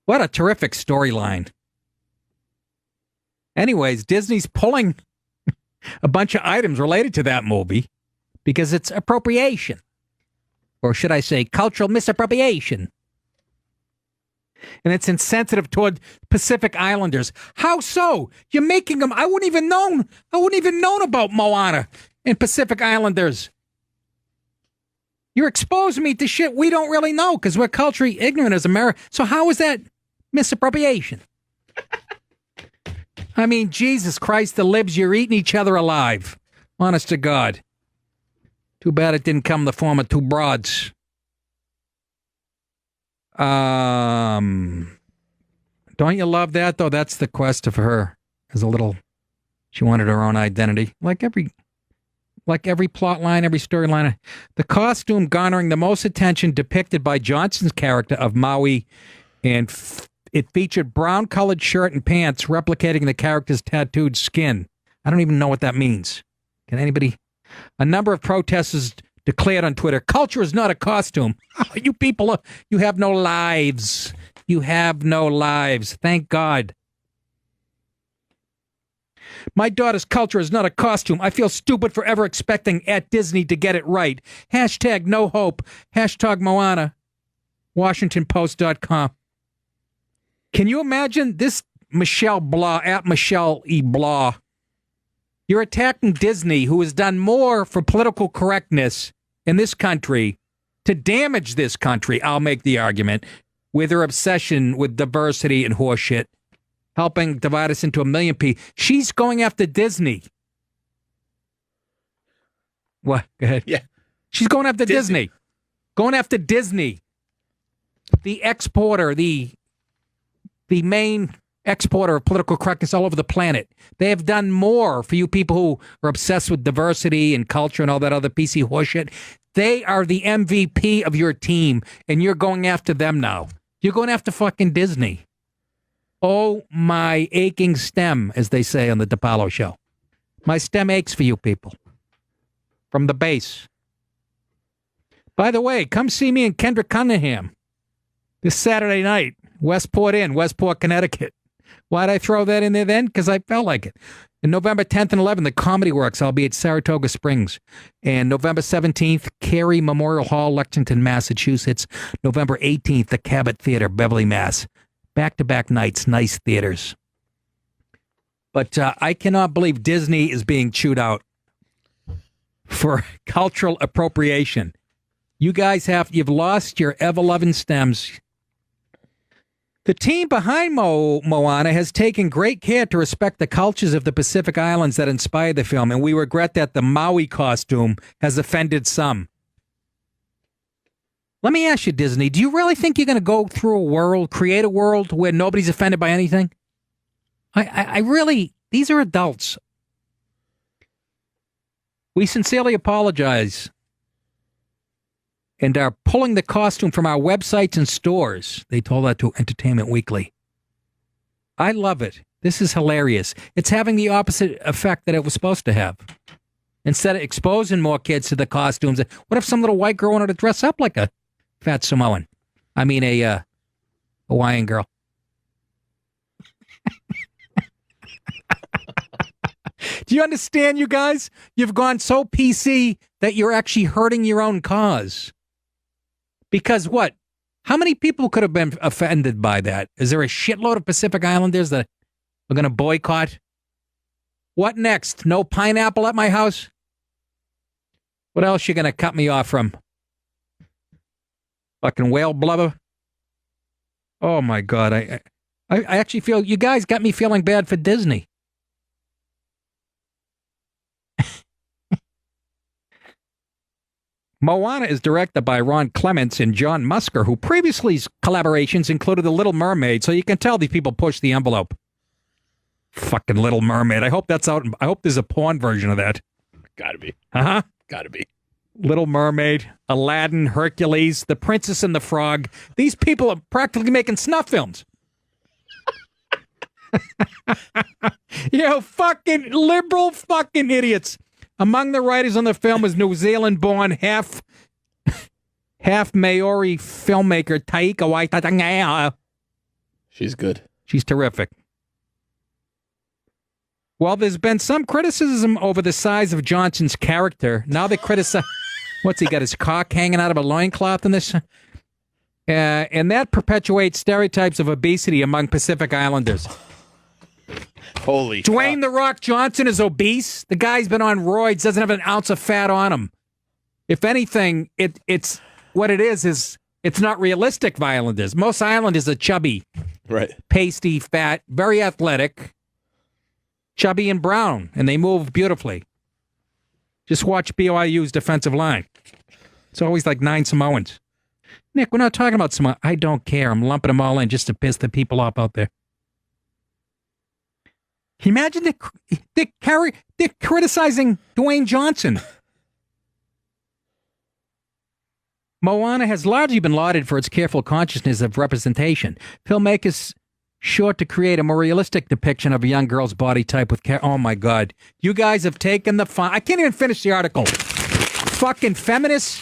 What a terrific storyline. Anyways, Disney's pulling a bunch of items related to that movie because it's appropriation. Or should I say cultural misappropriation. And it's insensitive toward Pacific Islanders. How so? You're making them. I wouldn't even known about Moana and Pacific Islanders. You're exposing me to shit we don't really know because we're culturally ignorant as America. So how is that misappropriation? I mean, Jesus Christ, the libs, you're eating each other alive. Honest to God. Too bad it didn't come in the form of two broads. Don't you love that, though? That's the quest of her. As a little, she wanted her own identity. Like every plot line, every storyline. The costume garnering the most attention depicted by Johnson's character of Maui, and it featured brown-colored shirt and pants replicating the character's tattooed skin. I don't even know what that means. Can anybody? A number of protesters declared on Twitter, culture is not a costume. Oh, you people, you have no lives. You have no lives. Thank God. My daughter's culture is not a costume. I feel stupid for ever expecting at Disney to get it right. Hashtag no hope. Hashtag Moana. WashingtonPost.com. Can you imagine this Michelle Blah, at Michelle E. Blah? You're attacking Disney, who has done more for political correctness in this country to damage this country, I'll make the argument, with her obsession with diversity and horseshit, helping divide us into a million people. She's going after Disney. What? Go ahead. Yeah. She's going after Disney. Going after Disney. The exporter, the main exporter of political correctness all over the planet. They have done more for you people who are obsessed with diversity and culture and all that other PC horseshit. They are the MVP of your team, and you're going after them now. You're going after fucking Disney. Oh, my aching stem, as they say on the DePaulo show. My stem aches for you people. From the base. By the way, come see me in Kendrick Cunningham this Saturday night. Westport Inn, Westport, Connecticut. Why'd I throw that in there then? Because I felt like it. And November 10th and 11th, the Comedy Works. I'll be at Saratoga Springs. And November 17th, Cary Memorial Hall, Lexington, Massachusetts. November 18th, the Cabot Theater, Beverly, Mass. Back-to-back nights, nice theaters. But I cannot believe Disney is being chewed out for cultural appropriation. You guys you've lost your ever-loving stems. The team behind Moana has taken great care to respect the cultures of the Pacific Islands that inspired the film, and we regret that the Maui costume has offended some. Let me ask you, Disney, do you really think you're going to go through a world, create a world where nobody's offended by anything? I really, these are adults. We sincerely apologize and are pulling the costume from our websites and stores. They told that to Entertainment Weekly. I love it. This is hilarious. It's having the opposite effect that it was supposed to have. Instead of exposing more kids to the costumes, what if some little white girl wanted to dress up like a fat Samoan? I mean, a Hawaiian girl. Do you understand, you guys? You've gone so PC that you're actually hurting your own cause. Because what? How many people could have been offended by that? Is there a shitload of Pacific Islanders that are going to boycott? What next? No pineapple at my house? What else you going to cut me off from? Fucking whale blubber? Oh, my God. I actually feel, you guys got me feeling bad for Disney. Moana is directed by Ron Clements and John Musker, who previously's collaborations included The Little Mermaid, so you can tell these people push the envelope. Fucking Little Mermaid. I hope that's out. I hope there's a porn version of that. Gotta be. Uh-huh. Gotta be. Little Mermaid, Aladdin, Hercules, The Princess and the Frog. These people are practically making snuff films. Fucking liberal fucking idiots. Among the writers on the film is New Zealand-born half Maori filmmaker Taika Waititi. She's good. She's terrific. Well, there's been some criticism over the size of Johnson's character. Now they criticize... What's he got, his cock hanging out of a loincloth in this? And that perpetuates stereotypes of obesity among Pacific Islanders. Holy Dwayne "The Rock" Johnson is obese. The guy's been on roids, doesn't have an ounce of fat on him. If anything, it's what it is it's not realistic for Islanders. Most Islanders are chubby, right? Pasty, fat, very athletic, chubby and brown, and they move beautifully. Just watch BYU's defensive line. It's always like 9 Samoans. Nick, we're not talking about Samoa. I don't care. I'm lumping them all in just to piss the people off out there. Imagine they're criticizing Dwayne Johnson. Moana has largely been lauded for its careful consciousness of representation. Filmmakers sought to create a more realistic depiction of a young girl's body type with oh my God. You guys have taken the fun. I can't even finish the article. Fucking feminists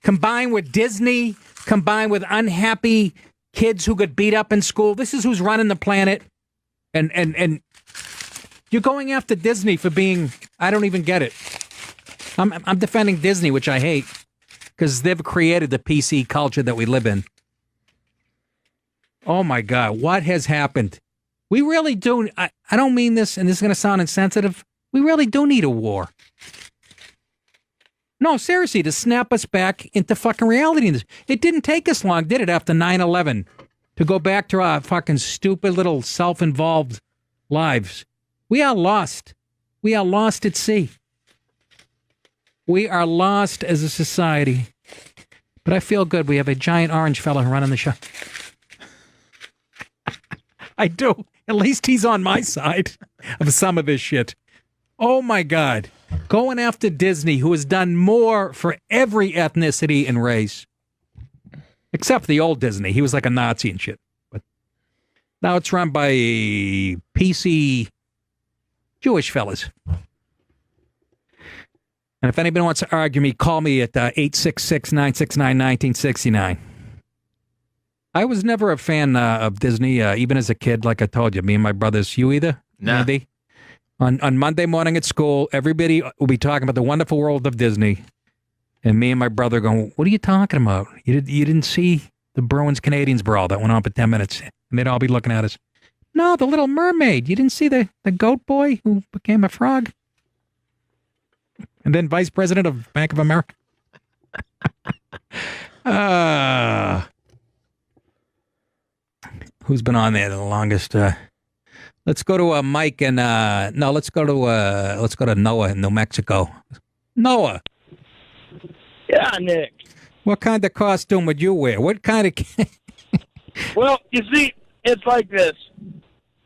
combined with Disney, combined with unhappy kids who got beat up in school. This is who's running the planet. And you're going after Disney for being, I don't even get it. I'm defending Disney, which I hate, because they've created the PC culture that we live in. Oh my God, what has happened? We really do, I don't mean this, and this is going to sound insensitive, we really do need a war. No, seriously, to snap us back into fucking reality. It didn't take us long, did it, after 9/11? To go back to our fucking stupid little self-involved lives. We are lost. We are lost at sea. We are lost as a society. But I feel good. We have a giant orange fella running the show. I do. At least he's on my side of some of this shit. Oh, my God. Going after Disney, who has done more for every ethnicity and race. Except the old Disney. He was like a Nazi and shit. But now it's run by PC Jewish fellas. And if anybody wants to argue me, call me at 866-969-1969. I was never a fan of Disney, even as a kid, like I told you. Me and my brothers. You either? Nah. Andy? On Monday morning at school, everybody will be talking about the wonderful world of Disney. And me and my brother going, what are you talking about? You didn't see the Bruins-Canadiens brawl that went on for 10 minutes? And they'd all be looking at us. No, The Little Mermaid. You didn't see the goat boy who became a frog? And then vice president of Bank of America? Who's been on there the longest? Let's go to Mike and let's go to Noah in New Mexico. Noah. Yeah, Nick. What kind of costume would you wear? What kind of... Well, you see, it's like this.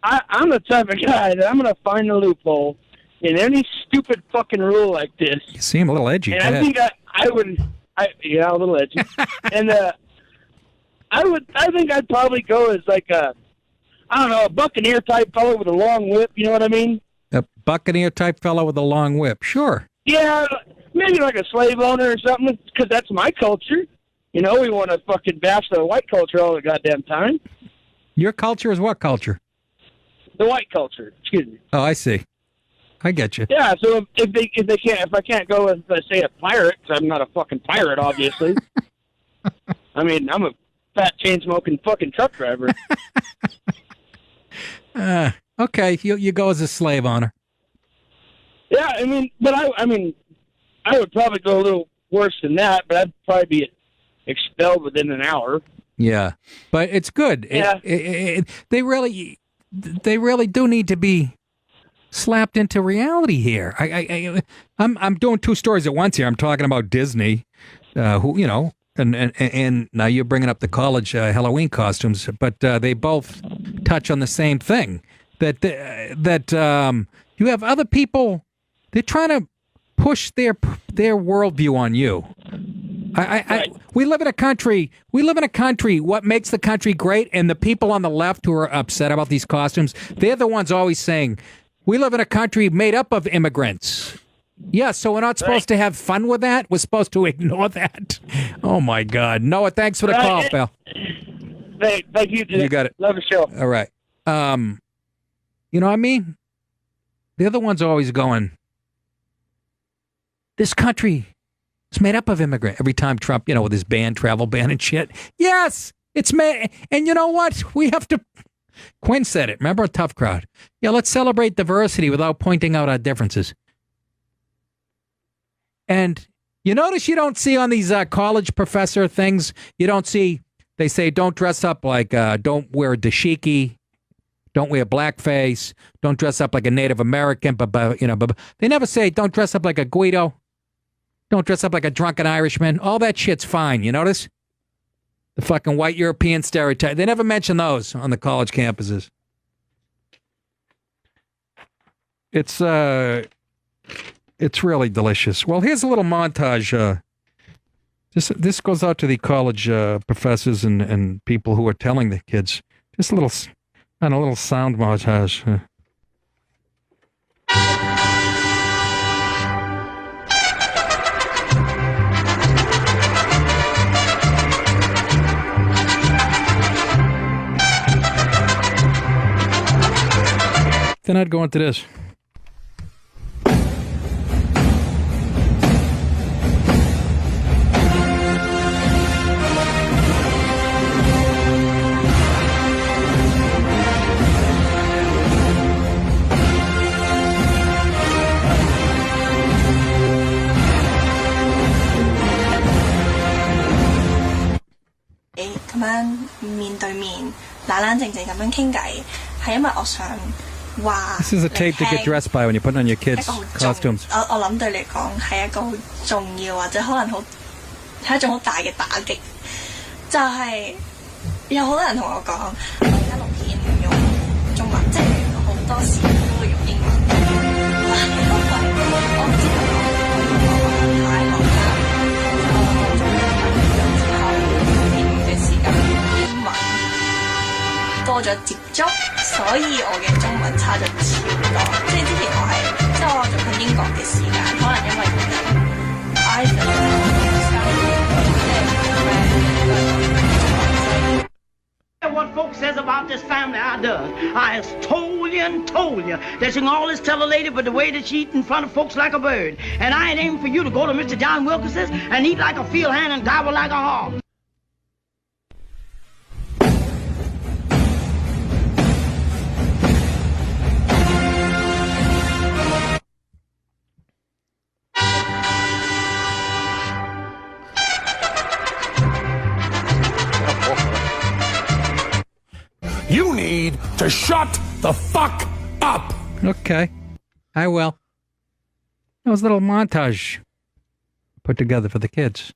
I'm the type of guy that I'm going to find a loophole in any stupid fucking rule like this. You seem a little edgy. And I think I would... yeah, a little edgy. And I think I'd probably go as like a Buccaneer type fellow with a long whip, you know what I mean? A Buccaneer type fellow with a long whip, sure. Yeah, maybe like a slave owner or something, because that's my culture. You know, we want to fucking bash the white culture all the goddamn time. Your culture is what culture? The white culture, excuse me. Oh, I see. I get you. Yeah, so if I can't go as, say, a pirate, because I'm not a fucking pirate, obviously. I mean, I'm a fat chain-smoking fucking truck driver. Okay, you go as a slave owner. Yeah, I mean, but I would probably go a little worse than that, but I'd probably be expelled within an hour. Yeah, but it's good. Yeah. They really do need to be slapped into reality here. I'm doing two stories at once here. I'm talking about Disney, who and now you're bringing up the college Halloween costumes, but they both touch on the same thing. That you have other people. They're trying to push their worldview on you. We live in a country. What makes the country great? And the people on the left who are upset about these costumes, they're the ones always saying, "We live in a country made up of immigrants." Yeah, so we're not supposed to have fun with that. We're supposed to ignore that. Oh my God, Noah! Thanks for the call, pal. Thank you. You got it. Love the show. All right. You know what I mean? The other one's always going, this country is made up of immigrants. Every time Trump, with his travel ban and shit. Yes, it's made. And you know what? We have to. Quinn said it. Remember, a tough crowd. Yeah, let's celebrate diversity without pointing out our differences. And you notice you don't see on these college professor things, you don't see, they say don't dress up like, don't wear a dashiki. Don't wear blackface. Don't dress up like a Native American. But they never say don't dress up like a Guido. Don't dress up like a drunken Irishman. All that shit's fine. You notice? The fucking white European stereotype. They never mention those on the college campuses. It's really delicious. Well, here's a little montage. This goes out to the college professors and people who are telling the kids. Just a little sound montage. Then I'd go into this. This is a tape to get dressed by when you're putting on your kids' costumes. 我諗對你講係一個好重要或者可能係一種好大嘅打擊，就係有好多人同我講，我而家錄片唔用中文，即係好多時都會用英文，因為我唔知道我太耐啦，我做英文之後，其餘嘅時間英文多咗接觸。所以我嘅中文差咗超多，即係之前我做緊英國嘅時間，可能因為讀緊 What folks says about this family, I does. I has told you and told you that you can always tell a lady but the way that she eat in front of folks like a bird. And I ain't aiming for you to go to Mr. John Wilkins's and eat like a field hand and gobble like a hog. You need to shut the fuck up. Okay, I will. That was a little montage put together for the kids.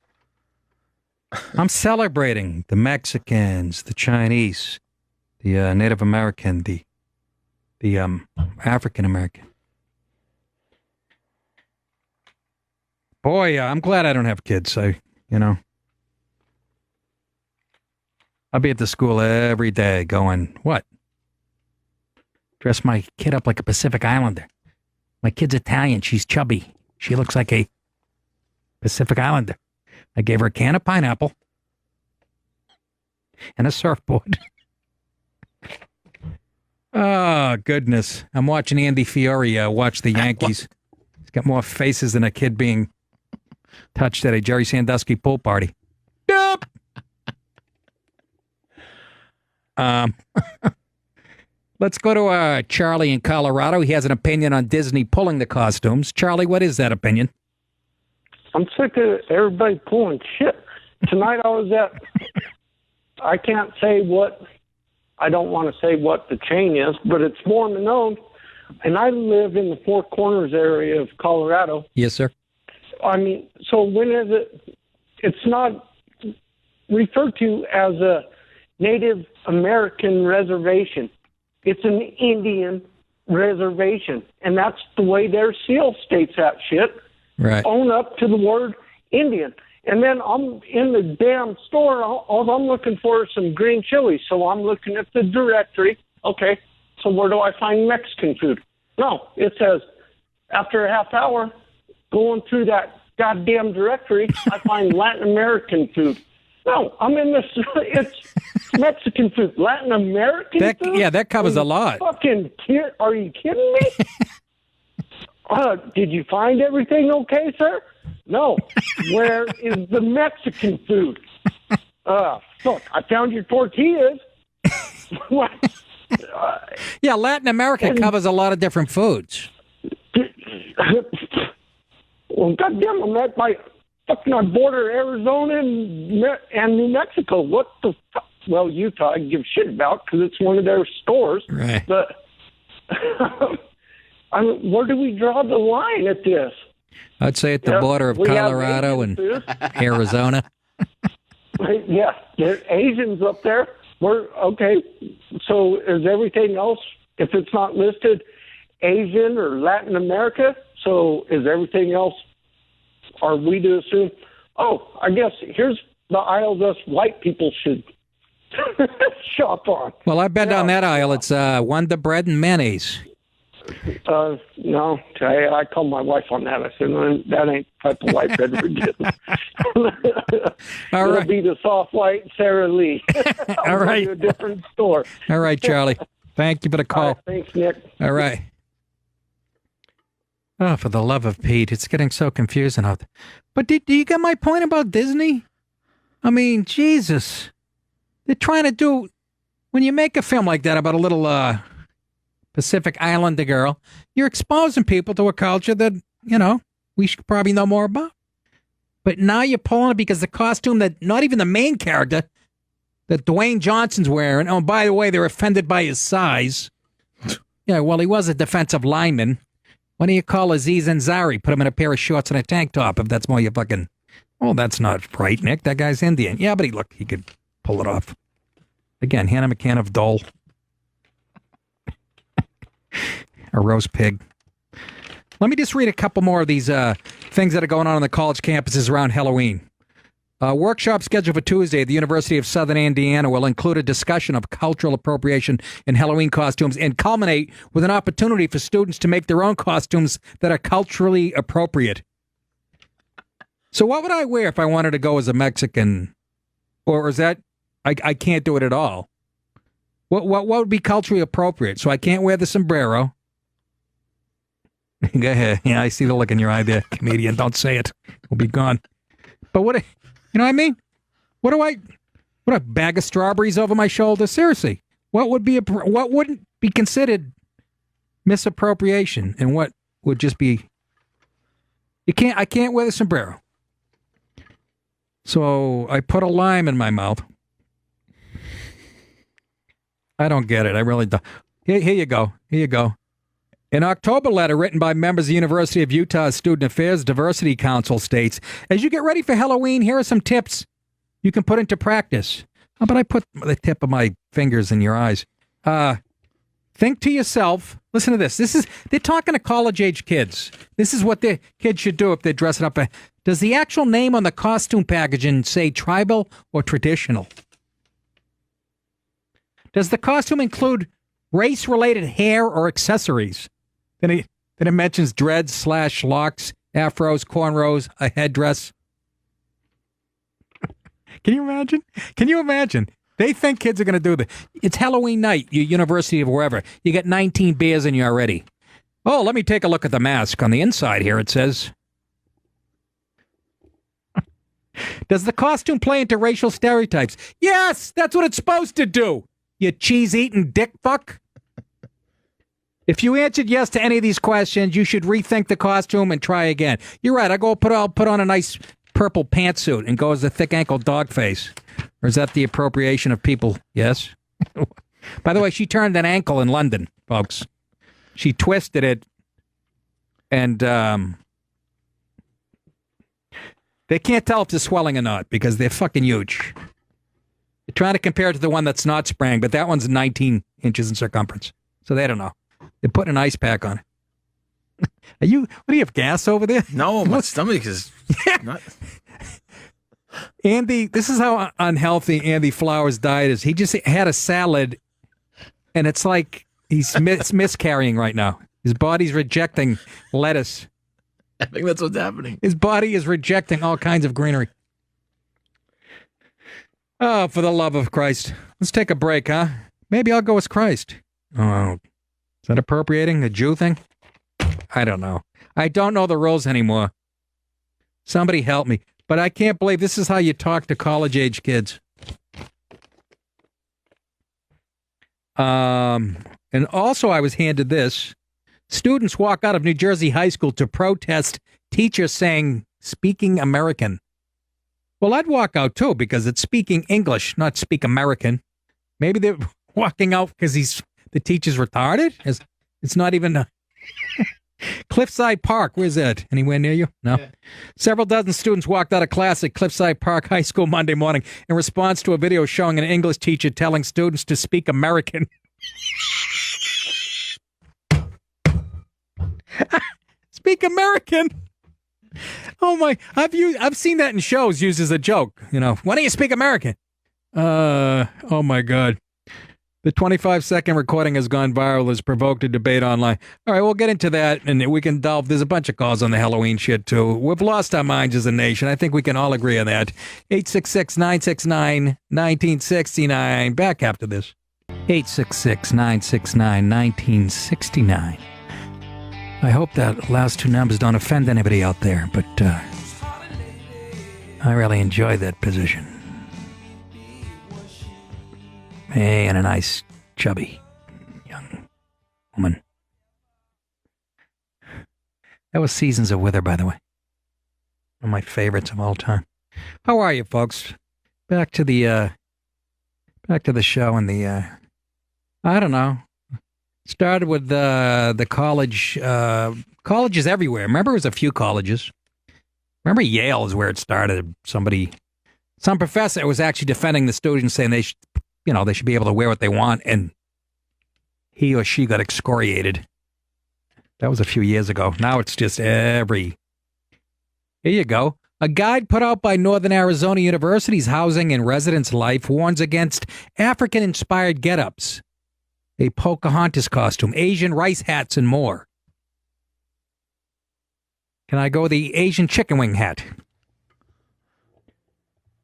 I'm celebrating the Mexicans, the Chinese, the Native American, the African American. Boy, I'm glad I don't have kids. I'll be at the school every day going, what? Dress my kid up like a Pacific Islander. My kid's Italian. She's chubby. She looks like a Pacific Islander. I gave her a can of pineapple and a surfboard. Oh, goodness. I'm watching Andy Fiore watch the Yankees. He's got more faces than a kid being touched at a Jerry Sandusky pool party. Yep. Let's go to Charlie in Colorado. He has an opinion on Disney pulling the costumes. Charlie, what is that opinion? I'm sick of everybody pulling shit. Tonight I was at, I can't say what, I don't want to say what the chain is, but it's more than known. and I live in the Four Corners area of Colorado. Yes, sir. I mean, so when is it? It's not referred to as a Native American reservation. It's an Indian reservation, and that's the way their seal states that shit. Right. Own up to the word Indian. And then I'm in the damn store. All I'm looking for is some green chili. So I'm looking at the directory. Okay, so where do I find Mexican food? No, it says after a half hour going through that goddamn directory, I find Latin American food. No, I'm in this. It's Mexican food. Latin American food? Yeah, that covers a lot. Fucking kid, are you kidding me? Did you find everything okay, sir? No. Where is the Mexican food? Fuck, I found your tortillas. What? Yeah, Latin America covers a lot of different foods. Well, goddamn, I'm at my fucking border Arizona and New Mexico. What the fuck? Well, Utah, I give shit about because it's one of their stores. Right. But where do we draw the line at this? I'd say at the border of Colorado and Arizona. Yeah, there's Asians up there. Okay, so is everything else, if it's not listed, Asian or Latin America? So is everything else, are we to assume, I guess here's the aisle us white people should shop on? Well, I've been down that aisle. It's Wonder Bread and mayonnaise. No, I called my wife on that. I said, that ain't the type of white bread we're getting. It'll be the soft white Sara Lee. All right. To a different store. All right, Charlie. Thank you for the call. All right, thanks, Nick. All right. Oh, for the love of Pete, it's getting so confusing out there. But do you get my point about Disney? I mean, Jesus. They're trying to do, when you make a film like that about a little Pacific Islander girl, you're exposing people to a culture that, we should probably know more about. But now you're pulling it because the costume that, not even the main character, that Dwayne Johnson's wearing, oh, by the way, they're offended by his size. Yeah, well, he was a defensive lineman. Why don't you call Aziz Ansari, put him in a pair of shorts and a tank top, if that's more your fucking... Oh, that's not right, Nick. That guy's Indian. Yeah, but he could pull it off. Again, Hannah McCann of Dole. A roast pig. Let me just read a couple more of these things that are going on the college campuses around Halloween. A workshop scheduled for Tuesday at the University of Southern Indiana will include a discussion of cultural appropriation in Halloween costumes and culminate with an opportunity for students to make their own costumes that are culturally appropriate. So what would I wear if I wanted to go as a Mexican? Or is that, I can't do it at all? What would be culturally appropriate? So I can't wear the sombrero. Go ahead. Yeah, I see the look in your eye there, comedian. Don't say it. We'll be gone. But what, you know what I mean? What a bag of strawberries over my shoulder? Seriously, what wouldn't be considered misappropriation, and what would just be? I can't wear the sombrero. So I put a lime in my mouth. I don't get it. I really don't. Here you go. Here you go. An October letter written by members of the University of Utah Student Affairs Diversity Council states, as you get ready for Halloween, here are some tips you can put into practice. How about I put the tip of my fingers in your eyes? Think to yourself, listen to this. They're talking to college-age kids. This is what the kids should do if they're dressing up. Does the actual name on the costume packaging say tribal or traditional? Does the costume include race-related hair or accessories? Then it mentions dreads, locks, afros, cornrows, a headdress. Can you imagine? Can you imagine? They think kids are going to do this. It's Halloween night, University of wherever. You get 19 beers in you already. Oh, let me take a look at the mask. On the inside here it says, does the costume play into racial stereotypes? Yes, that's what it's supposed to do, you cheese-eating dick fuck. If you answered yes to any of these questions, you should rethink the costume and try again. You're right. I'll put on a nice purple pantsuit and go as a thick-ankle dog face. Or is that the appropriation of people? Yes. By the way, she turned an ankle in London, folks. She twisted it, and they can't tell if they're swelling or not because they're fucking huge. They're trying to compare it to the one that's not spraying, but that one's 19 inches in circumference. So they don't know. They're putting an ice pack on it. What do you have, gas over there? No, my stomach is not... Andy, this is how unhealthy Andy Flowers' diet is. He just had a salad, and it's like he's miscarrying right now. His body's rejecting lettuce. I think that's what's happening. His body is rejecting all kinds of greenery. Oh, for the love of Christ. Let's take a break, huh? Maybe I'll go as Christ. Oh, is that appropriating a Jew thing? I don't know. I don't know the rules anymore. Somebody help me. But I can't believe this is how you talk to college-age kids. And also I was handed this. Students walk out of New Jersey high school to protest teachers saying, speaking American. Well, I'd walk out too because it's speaking English, not speak American. Maybe they're walking out because the teacher's retarded? It's not even a... Cliffside Park, where's that? Anywhere near you? No? Yeah. Several dozen students walked out of class at Cliffside Park High School Monday morning in response to a video showing an English teacher telling students to speak American. Speak American. Oh my! I've seen that in shows used as a joke. You know, why don't you speak American? Oh my God! The 25-second recording has gone viral. Has provoked a debate online. All right, we'll get into that, and we can delve. There's a bunch of calls on the Halloween shit too. We've lost our minds as a nation. I think we can all agree on that. 866-969-1969. Back after this. 866-969-1969. I hope that last two numbers don't offend anybody out there, but I really enjoy that position. Hey, and a nice, chubby, young woman. That was Seasons of Wither, by the way. One of my favorites of all time. How are you, folks? Back to the show and the, I don't know. Started with the college, colleges everywhere. Remember, it was a few colleges. Remember, Yale is where it started. Some professor was actually defending the students, saying they should be able to wear what they want, and he or she got excoriated. That was a few years ago. Now it's just Here you go. A guide put out by Northern Arizona University's Housing and Residence Life warns against African-inspired get-ups. A Pocahontas costume, Asian rice hats, and more. Can I go the Asian chicken wing hat?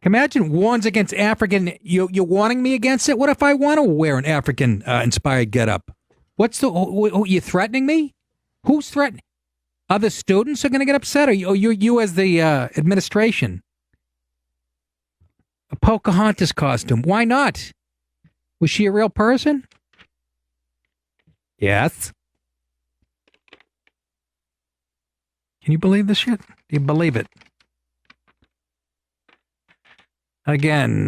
Imagine warns against African. You're warning me against it? What if I want to wear an African-inspired getup? You threatening me? Who's threatening? Other students are going to get upset, or you as the administration? A Pocahontas costume. Why not? Was she a real person? Yes. Can you believe this shit? Do you believe it? Again,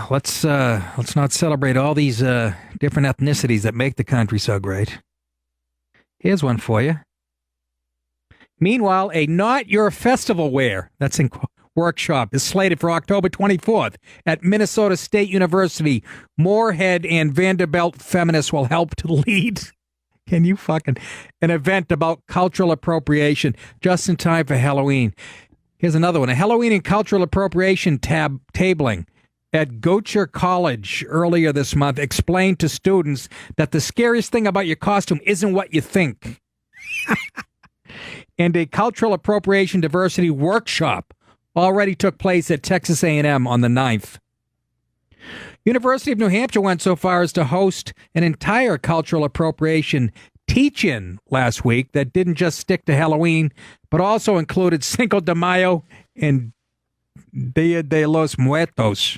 let's not celebrate all these different ethnicities that make the country so great. Here's one for you. Meanwhile, a Not Your Festival Wear, that's in workshop, is slated for October 24th at Minnesota State University. Moorhead and Vanderbilt feminists will help to lead. Can you fucking... an event about cultural appropriation just in time for Halloween. Here's another one. A Halloween and cultural appropriation tabling at Goucher College earlier this month explained to students that the scariest thing about your costume isn't what you think. And a cultural appropriation diversity workshop already took place at Texas A&M on the 9th. University of New Hampshire went so far as to host an entire cultural appropriation teach-in last week that didn't just stick to Halloween, but also included Cinco de Mayo and Dia de los Muertos,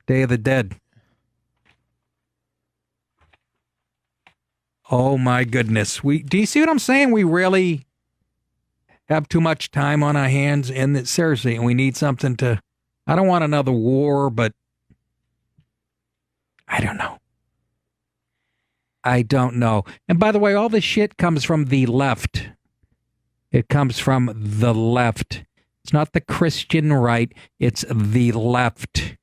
Day of the Dead. Oh my goodness. Do you see what I'm saying? We really have too much time on our hands, and seriously, and we need something to... I don't want another war, but I don't know. I don't know. And by the way, all this shit comes from the left. It comes from the left. It's not the Christian right. It's the left.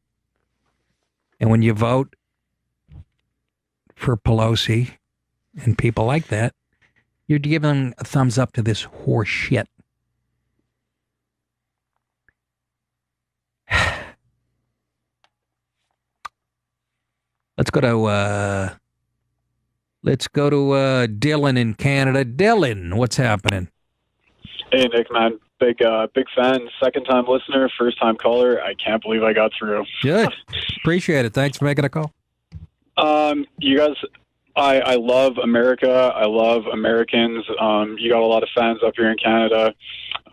And when you vote for Pelosi and people like that, you're giving a thumbs up to this horse shit. Let's go to Dylan in Canada. Dylan, what's happening? Hey, Nick, man. Big fan. Second-time listener, first-time caller. I can't believe I got through. Good. Appreciate it. Thanks for making a call. You guys, I love America. I love Americans. You got a lot of fans up here in Canada.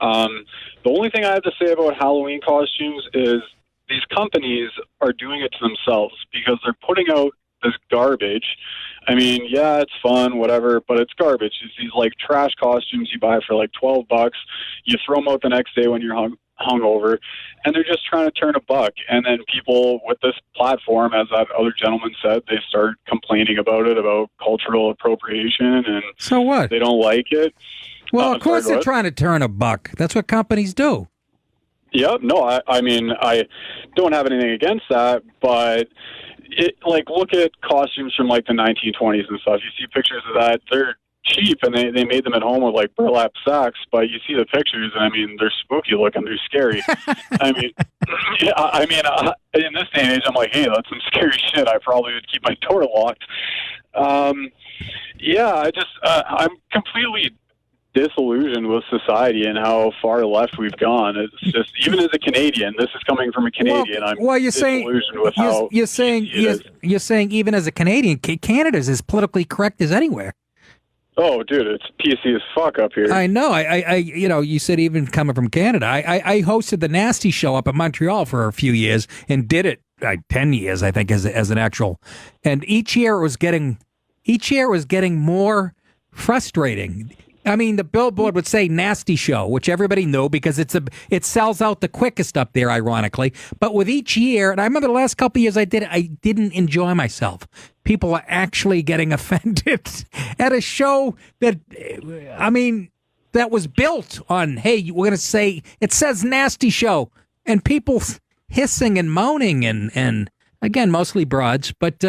The only thing I have to say about Halloween costumes is these companies are doing it to themselves because they're putting out this garbage. I mean, yeah, it's fun, whatever, but it's garbage. It's these like trash costumes you buy for like $12. You throw them out the next day when you're hungover, and they're just trying to turn a buck. And then people with this platform, as that other gentleman said, they start complaining about it, about cultural appropriation, and so what? They don't like it. Well, of course they're trying to turn a buck. That's what companies do. Yep. No, I mean, I don't have anything against that, but look at costumes from like the 1920s and stuff. You see pictures of that. They're cheap, and they made them at home with like burlap sacks, but you see the pictures, and I mean, they're spooky looking. They're scary. in this day and age, I'm like, hey, that's some scary shit. I probably would keep my door locked. I'm completely disillusioned with society and how far left we've gone. It's just, even as a Canadian, this is coming from a Canadian. You're disillusioned with how you're saying even as a Canadian, Canada's as politically correct as anywhere. Oh, dude, it's PC as fuck up here. I know. You said even coming from Canada. I hosted the Nasty Show up at Montreal for a few years and did it 10 years, I think, as an actual. And each year it was getting more frustrating. I mean, the billboard would say Nasty Show, which everybody knew because it sells out the quickest up there, ironically. But with each year, and I remember the last couple of years I didn't enjoy myself. People are actually getting offended at a show that was built on, hey, we're going to say, it says Nasty Show. And people hissing and moaning and again, mostly broads, but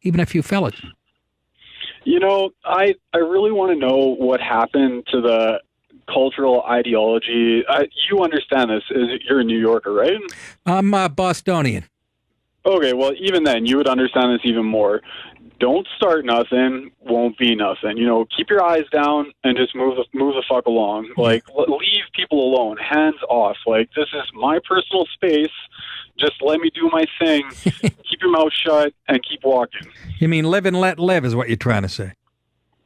even a few fellas. You know, I really want to know what happened to the cultural ideology. You understand this. You're a New Yorker, right? I'm Bostonian. Okay, well, even then, you would understand this even more. Don't start nothing, won't be nothing. You know, keep your eyes down and just move the fuck along. Like, leave people alone, hands off. Like, this is my personal space. Just let me do my thing. Keep your mouth shut and keep walking. You mean live and let live is what you're trying to say?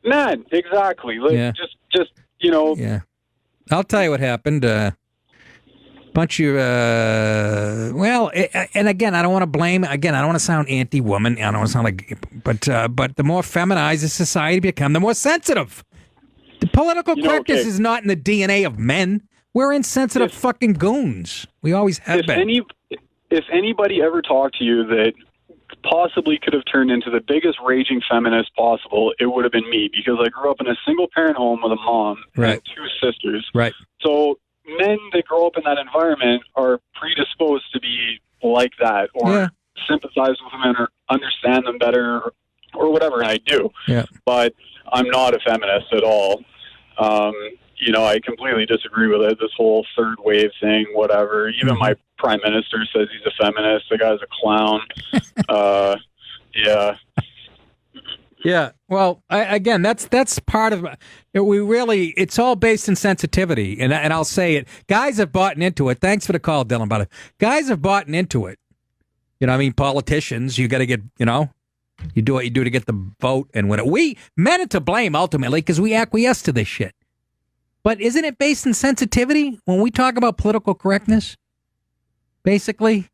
Man, exactly. Like, yeah. Just you know. Yeah. I'll tell you what happened. Bunch of and again, I don't want to blame. Again, I don't want to sound anti-woman. I don't want to sound like, but the more feminized the society become, the more sensitive. The political correctness is not in the DNA of men. We're insensitive fucking goons. We always have been. If anybody ever talked to you that possibly could have turned into the biggest raging feminist possible, it would have been me, because I grew up in a single-parent home with a mom and two sisters. Right. So men that grow up in that environment are predisposed to be like that, or sympathize with women, or understand them better, or whatever, and I do. Yeah. But I'm not a feminist at all. You know, I completely disagree with it, this whole third wave thing, whatever. Even my prime minister says he's a feminist. The guy's a clown. Yeah. Yeah. Well, again, that's part of it's all based in sensitivity. And I'll say it. Guys have bought into it. Thanks for the call, Dylan, by the way. Guys have bought into it. You know, I mean, politicians, you got to get, you do what you do to get the vote and win it. We men are to blame ultimately because we acquiesce to this shit. But isn't it based in sensitivity when we talk about political correctness? Basically,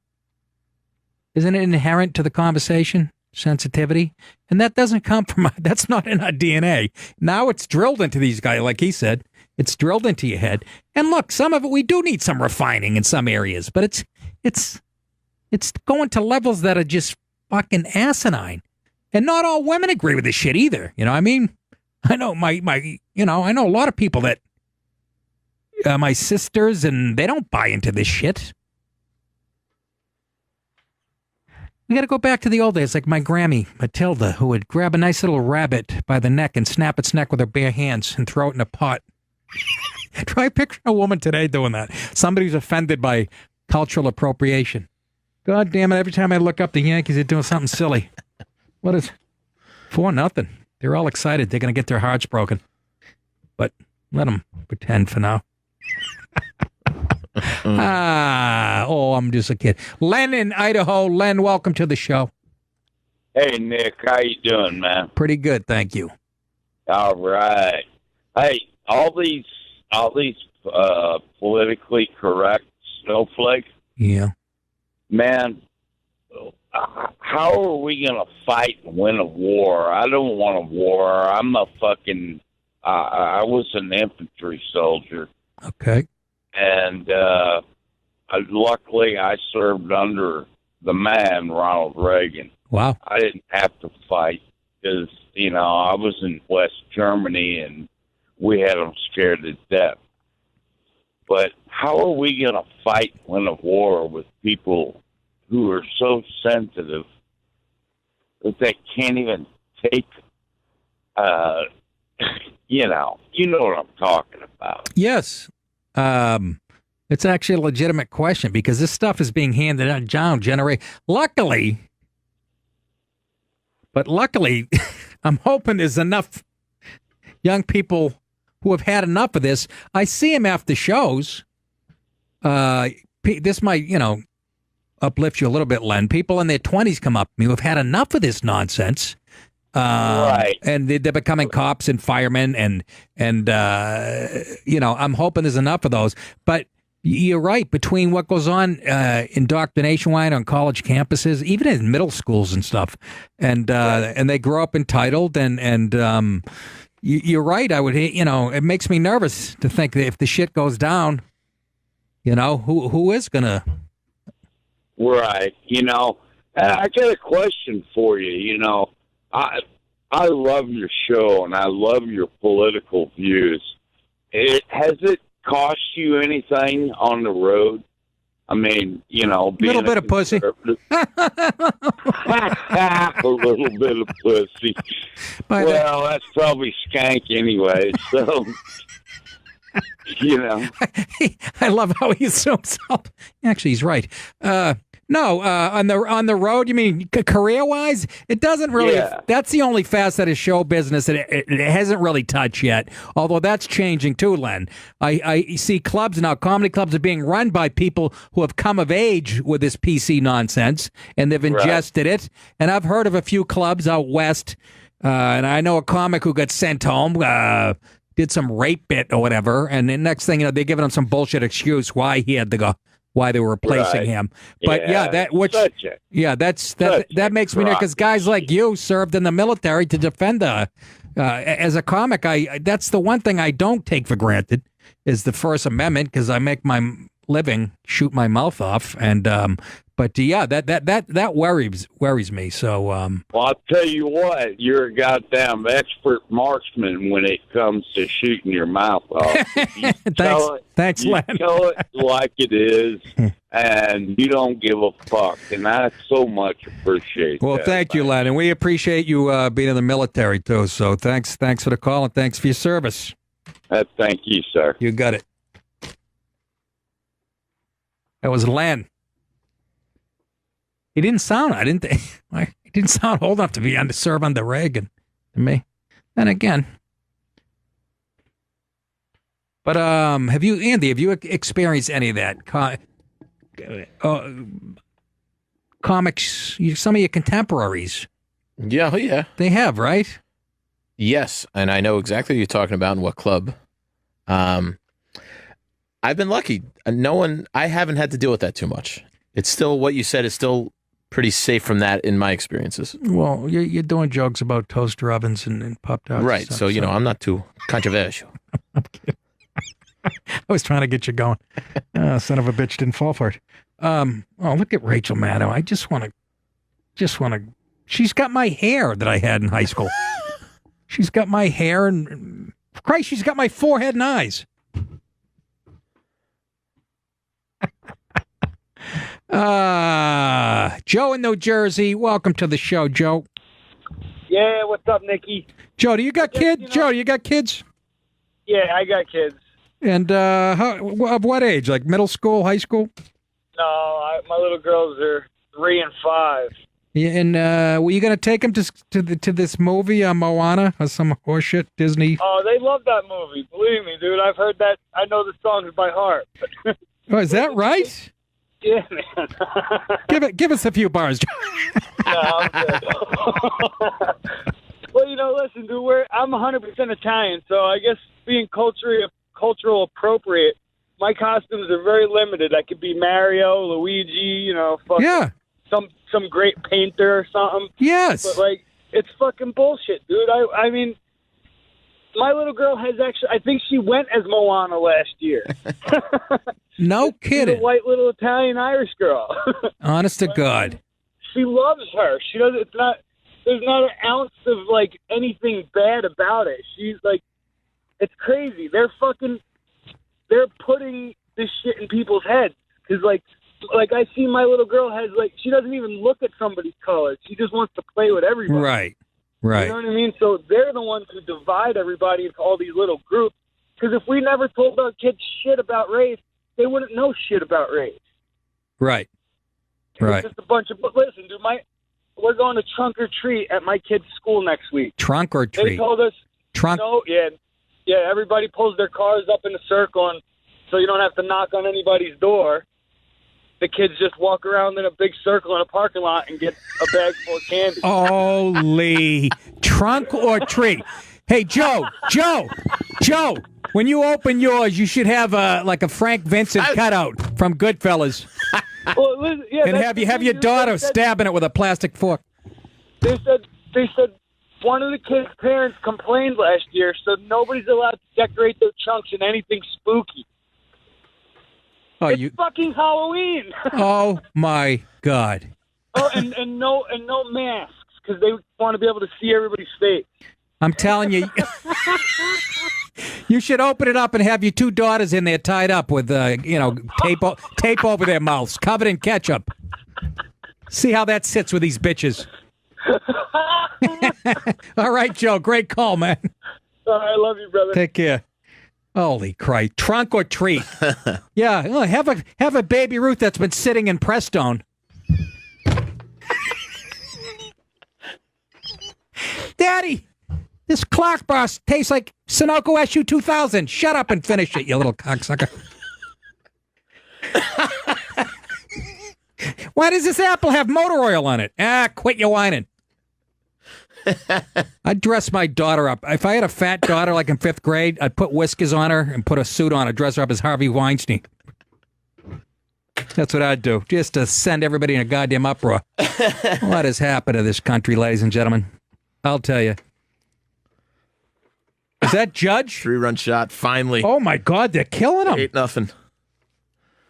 isn't it inherent to the conversation, sensitivity? And that doesn't come from, that's not in our DNA. Now it's drilled into these guys, like he said. It's drilled into your head. And look, some of it, we do need some refining in some areas, but it's going to levels that are just fucking asinine. And not all women agree with this shit either. You know, I mean, I know I know a lot of people that, my sisters, and they don't buy into this shit. We got to go back to the old days, like my Grammy, Matilda, who would grab a nice little rabbit by the neck and snap its neck with her bare hands and throw it in a pot. Try picturing a woman today doing that. Somebody who's offended by cultural appropriation. God damn it, every time I look up, the Yankees are doing something silly. What is... 4-0. They're all excited. They're going to get their hearts broken. But let them pretend for now. I'm just a kid. Len in Idaho. Len, welcome to the show. Hey, Nick. How you doing, man? Pretty good, thank you. All right. Hey, all these politically correct snowflakes. Yeah. Man, how are we going to fight and win a war? I don't want a war. I'm a fucking... I was an infantry soldier. Okay. And luckily I served under the man, Ronald Reagan. Wow. I didn't have to fight because, I was in West Germany and we had them scared to death. But how are we going to fight and win a war with people who are so sensitive that they can't even take, you know what I'm talking about. Yes. It's actually a legitimate question because this stuff is being handed down luckily, I'm hoping there's enough young people who have had enough of this. I see them after shows. This might, uplift you a little bit, Len. People in their 20s come up to me who have had enough of this nonsense. Right. And they're becoming cops and firemen and I'm hoping there's enough of those. But you're right, between what goes on indoctrination-wise on college campuses, even in middle schools and stuff, and they grow up entitled and you're right. I would, it makes me nervous to think that if the shit goes down, who is gonna? Right. I got a question for you. I love your show and I love your political views. Has it cost you anything on the road? I mean, being a little bit of pussy. A little bit of pussy. Well, that's probably skank anyway, so... I love how he assumes up. Actually, he's right. No, on the road, you mean career-wise? It doesn't really... Yeah. That's the only facet of show business that it hasn't really touched yet, although that's changing too, Len. I see clubs now, comedy clubs are being run by people who have come of age with this PC nonsense, and they've ingested it. And I've heard of a few clubs out west, and I know a comic who got sent home, did some rape bit or whatever, and the next thing they're giving him some bullshit excuse why he had to go, why they were replacing him. But that makes me nervous because guys like you served in the military to defend as a comic. That's the one thing I don't take for granted is the First Amendment because I make my living shoot my mouth off and that worries me. So well, I'll tell you what, you're a goddamn expert marksman when it comes to shooting your mouth off. Thanks, Len. You tell it like it is, and you don't give a fuck, and I so much appreciate. Well, that, thank you, Len, and we appreciate you being in the military too. So thanks for the call and thanks for your service. Thank you, sir. You got it. That was Len. He didn't sound. He didn't sound old enough to be serve under Reagan to me. And again, but have you experienced any of that? Comics, some of your contemporaries. Yeah. They have, right? Yes, and I know exactly what you're talking about and what club. I've been lucky. I haven't had to deal with that too much. It's still, what you said is still pretty safe from that in my experiences. Well, you're doing jokes about toaster ovens and Pop-Tarts. Right, so I'm not too controversial. I'm kidding. I was trying to get you going. Son of a bitch didn't fall for it. Look at Rachel Maddow. I just want to She's got my hair that I had in high school. She's got my hair and, Christ, she's got my forehead and eyes. Joe in New Jersey. Welcome to the show, Joe. Yeah, what's up, Nikki? Joe, do you got kids? Joe, do you got kids? Yeah, I got kids. And of what age? Like middle school, high school? No, my little girls are 3 and 5. Yeah, and were you going to take them to this movie, Moana, or some horseshit Disney? Oh, they love that movie. Believe me, dude. I've heard that. I know the songs by heart. Oh, is that right? Yeah, man. Give us a few bars. No, I'm good. Well, listen, dude. I'm 100% Italian, so I guess being cultural appropriate, my costumes are very limited. I could be Mario, Luigi, some great painter or something. Yes. But, it's fucking bullshit, dude. I mean, my little girl has actually, I think she went as Moana last year. No kidding. She's a white little Italian-Irish girl. Honest to God. She loves her. She doesn't, there's not an ounce of, anything bad about it. She's, it's crazy. They're putting this shit in people's heads. Because, I see my little girl has, she doesn't even look at somebody's colors. She just wants to play with everybody. Right. You know what I mean? So they're the ones who divide everybody into all these little groups. Because if we never told our kids shit about race, they wouldn't know shit about race. Right. Right. It's just a bunch of... But listen, dude, we're going to trunk or treat at my kid's school next week. Trunk or treat? They told us... Trunk? No, yeah, everybody pulls their cars up in a circle, and so you don't have to knock on anybody's door. The kids just walk around in a big circle in a parking lot and get a bag full of candy. Holy trunk or treat. Hey, Joe, when you open yours, you should have a Frank Vincent cutout from Goodfellas. Well, listen, and have your daughter stabbing it with a plastic fork. They said one of the kids' parents complained last year, so nobody's allowed to decorate their trunks in anything spooky. Oh, it's fucking Halloween. Oh my God. Oh, and no masks because they want to be able to see everybody's face. I'm telling you, you should open it up and have your 2 daughters in there tied up with tape over their mouths, covered in ketchup. See how that sits with these bitches. All right, Joe. Great call, man. I love you, brother. Take care. Holy Christ. Trunk or treat? Yeah, have a Baby Ruth that's been sitting in Prestone. Daddy, this Clark bar tastes like Sunoco SU 2000. Shut up and finish it, you little cocksucker. Why does this apple have motor oil on it? Quit your whining. I'd dress my daughter up. If I had a fat daughter like in 5th grade, I'd put whiskers on her and put a suit on her, dress her up as Harvey Weinstein. That's what I'd do, just to send everybody in a goddamn uproar. What has happened to this country, ladies and gentlemen? I'll tell you. Is that Judge? 3-run shot, finally. Oh, my God, they're killing him. 8-0.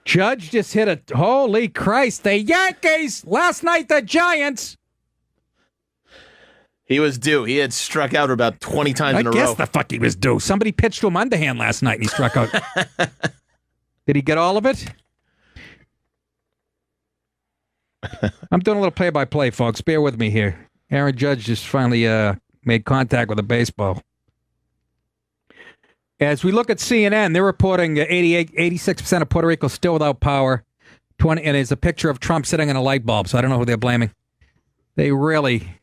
Judge just hit a... Holy Christ, the Yankees! Last night, the Giants... He was due. He had struck out about 20 times in a row. I guess the fuck he was due. Somebody pitched to him underhand last night and he struck out. Did he get all of it? I'm doing a little play-by-play, folks. Bear with me here. Aaron Judge just finally made contact with a baseball. As we look at CNN, they're reporting 86% of Puerto Rico still without power. And it's a picture of Trump sitting in a light bulb, so I don't know who they're blaming. They really...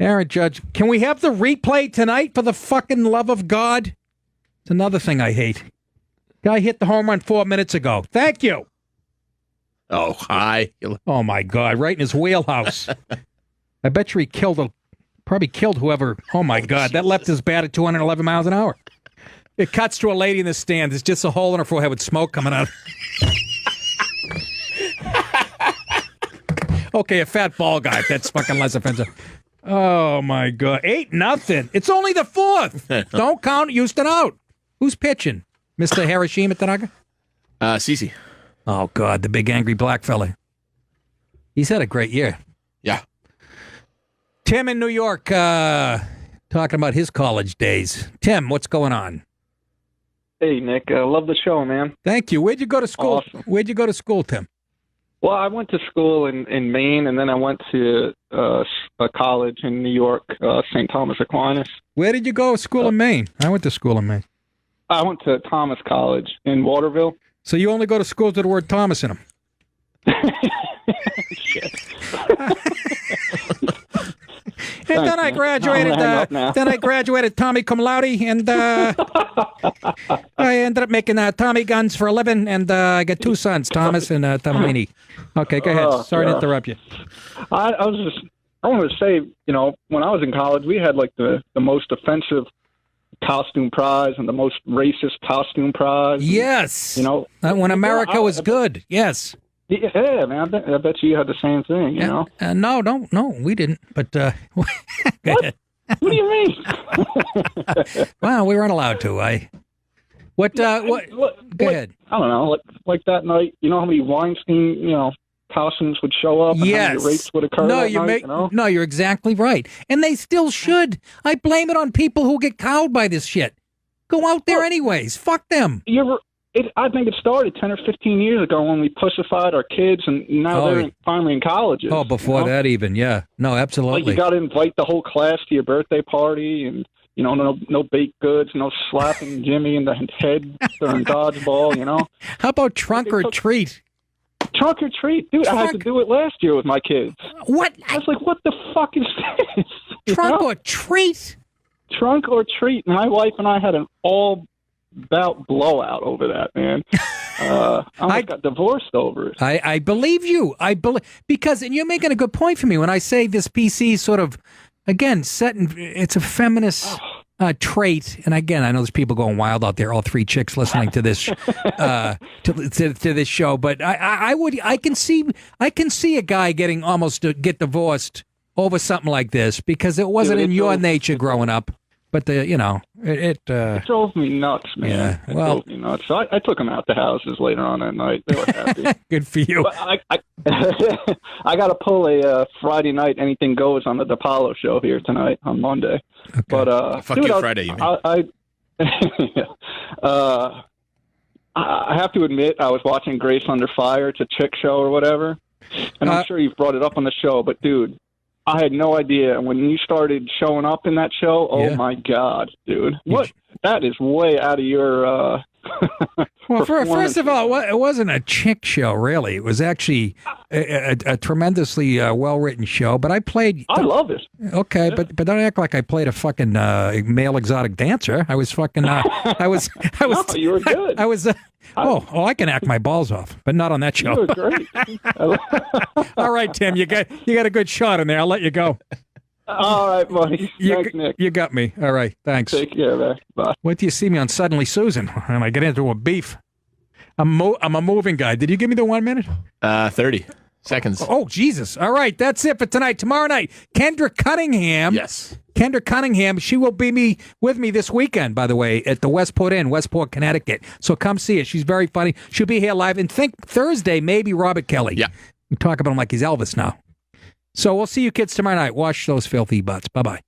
Aaron Judge, can we have the replay tonight for the fucking love of God? It's another thing I hate. Guy hit the home run 4 minutes ago. Thank you. Oh, hi. Oh, my God. Right in his wheelhouse. I bet you he probably killed whoever. Oh, my God. That left his bat at 211 miles an hour. It cuts to a lady in the stands. There's just a hole in her forehead with smoke coming out. Okay, a fat ball guy. That's fucking less offensive. Oh, my God. 8-0. It's only the 4th. Don't count Houston out. Who's pitching? Mr. Hiroshima Tanaka? Cece. Oh, God, the big angry black fella. He's had a great year. Yeah. Tim in New York, talking about his college days. Tim, what's going on? Hey, Nick. I love the show, man. Thank you. Where'd you go to school? Awesome. Where'd you go to school, Tim? Well, I went to school in Maine, and then I went to a college in New York, St. Thomas Aquinas. Where did you go to school in Maine? I went to school in Maine. I went to Thomas College in Waterville. So you only go to schools with the word Thomas in them? And then I graduated. Then I graduated Tommy cum laude, and I ended up making Tommy guns for a living. And I got two sons, Thomas and Tomini. Okay, go ahead. Sorry to interrupt you. I wanted to say, when I was in college, we had like the most offensive costume prize and the most racist costume prize. Yes. When America was good. Yes. Yeah, man. I bet you had the same thing. No, we didn't. But what? What do you mean? Well, we weren't allowed to. Go ahead. I don't know. Like that night. You know how many Weinstein, costumes would show up? And how many rapes would occur No, you're exactly right, and they still should. I blame it on people who get cowed by this shit. Go out there anyways. Fuck them. I think it started 10 or 15 years ago when we pussified our kids, and now they're finally in colleges. Oh, before that even, yeah. No, absolutely. Like you got to invite the whole class to your birthday party, and, no baked goods, no slapping Jimmy in the head during dodgeball, How about trunk or treat? Trunk or treat? Dude, I had to do it last year with my kids. What? I was like, what the fuck is this? Trunk or treat? Trunk or treat. My wife and I had an all-bout blowout over that, man. I got divorced over it. I believe you. Because, and you're making a good point for me when I say this PC sort of, again, it's a feminist trait. And again, I know there's people going wild out there, all three chicks listening to this to this show. But I can see a guy getting almost to get divorced over something like this because it wasn't in your nature growing up. But it drove me nuts, man. Yeah, it drove me nuts. So I took them out to houses later on that night. They were happy. Good for you. But I got to pull a Friday night anything goes on the Paolo show here tonight on Monday. Okay. But fuck you Friday, you mean? I have to admit, I was watching Grace Under Fire. It's a chick show or whatever, and I'm sure you've brought it up on the show. But dude, I had no idea. And when you started showing up in that show, oh my God, dude. What? That is way out of your well, first of all, it wasn't a chick show, really. It was actually a tremendously well-written show. But I love it. Okay, yeah. but don't act like I played a fucking male exotic dancer. I was fucking. No, you were good. I was. I can act my balls off, but not on that show. You were great. All right, Tim, you got a good shot in there. I'll let you go. All right, buddy. Thanks, Nick. You got me. All right, thanks. Take care, man. Bye. Wait till you see me on Suddenly Susan, and I get into a beef. I'm a moving guy. Did you give me the 1 minute? 30 seconds. Oh, Jesus. All right, that's it for tonight. Tomorrow night, Kendra Cunningham. Yes. Kendra Cunningham, she will be with me this weekend, by the way, at the Westport Inn, Westport, Connecticut. So come see her. She's very funny. She'll be here live. And think Thursday, maybe Robert Kelly. Yeah. We talk about him like he's Elvis now. So we'll see you kids tomorrow night. Wash those filthy butts. Bye-bye.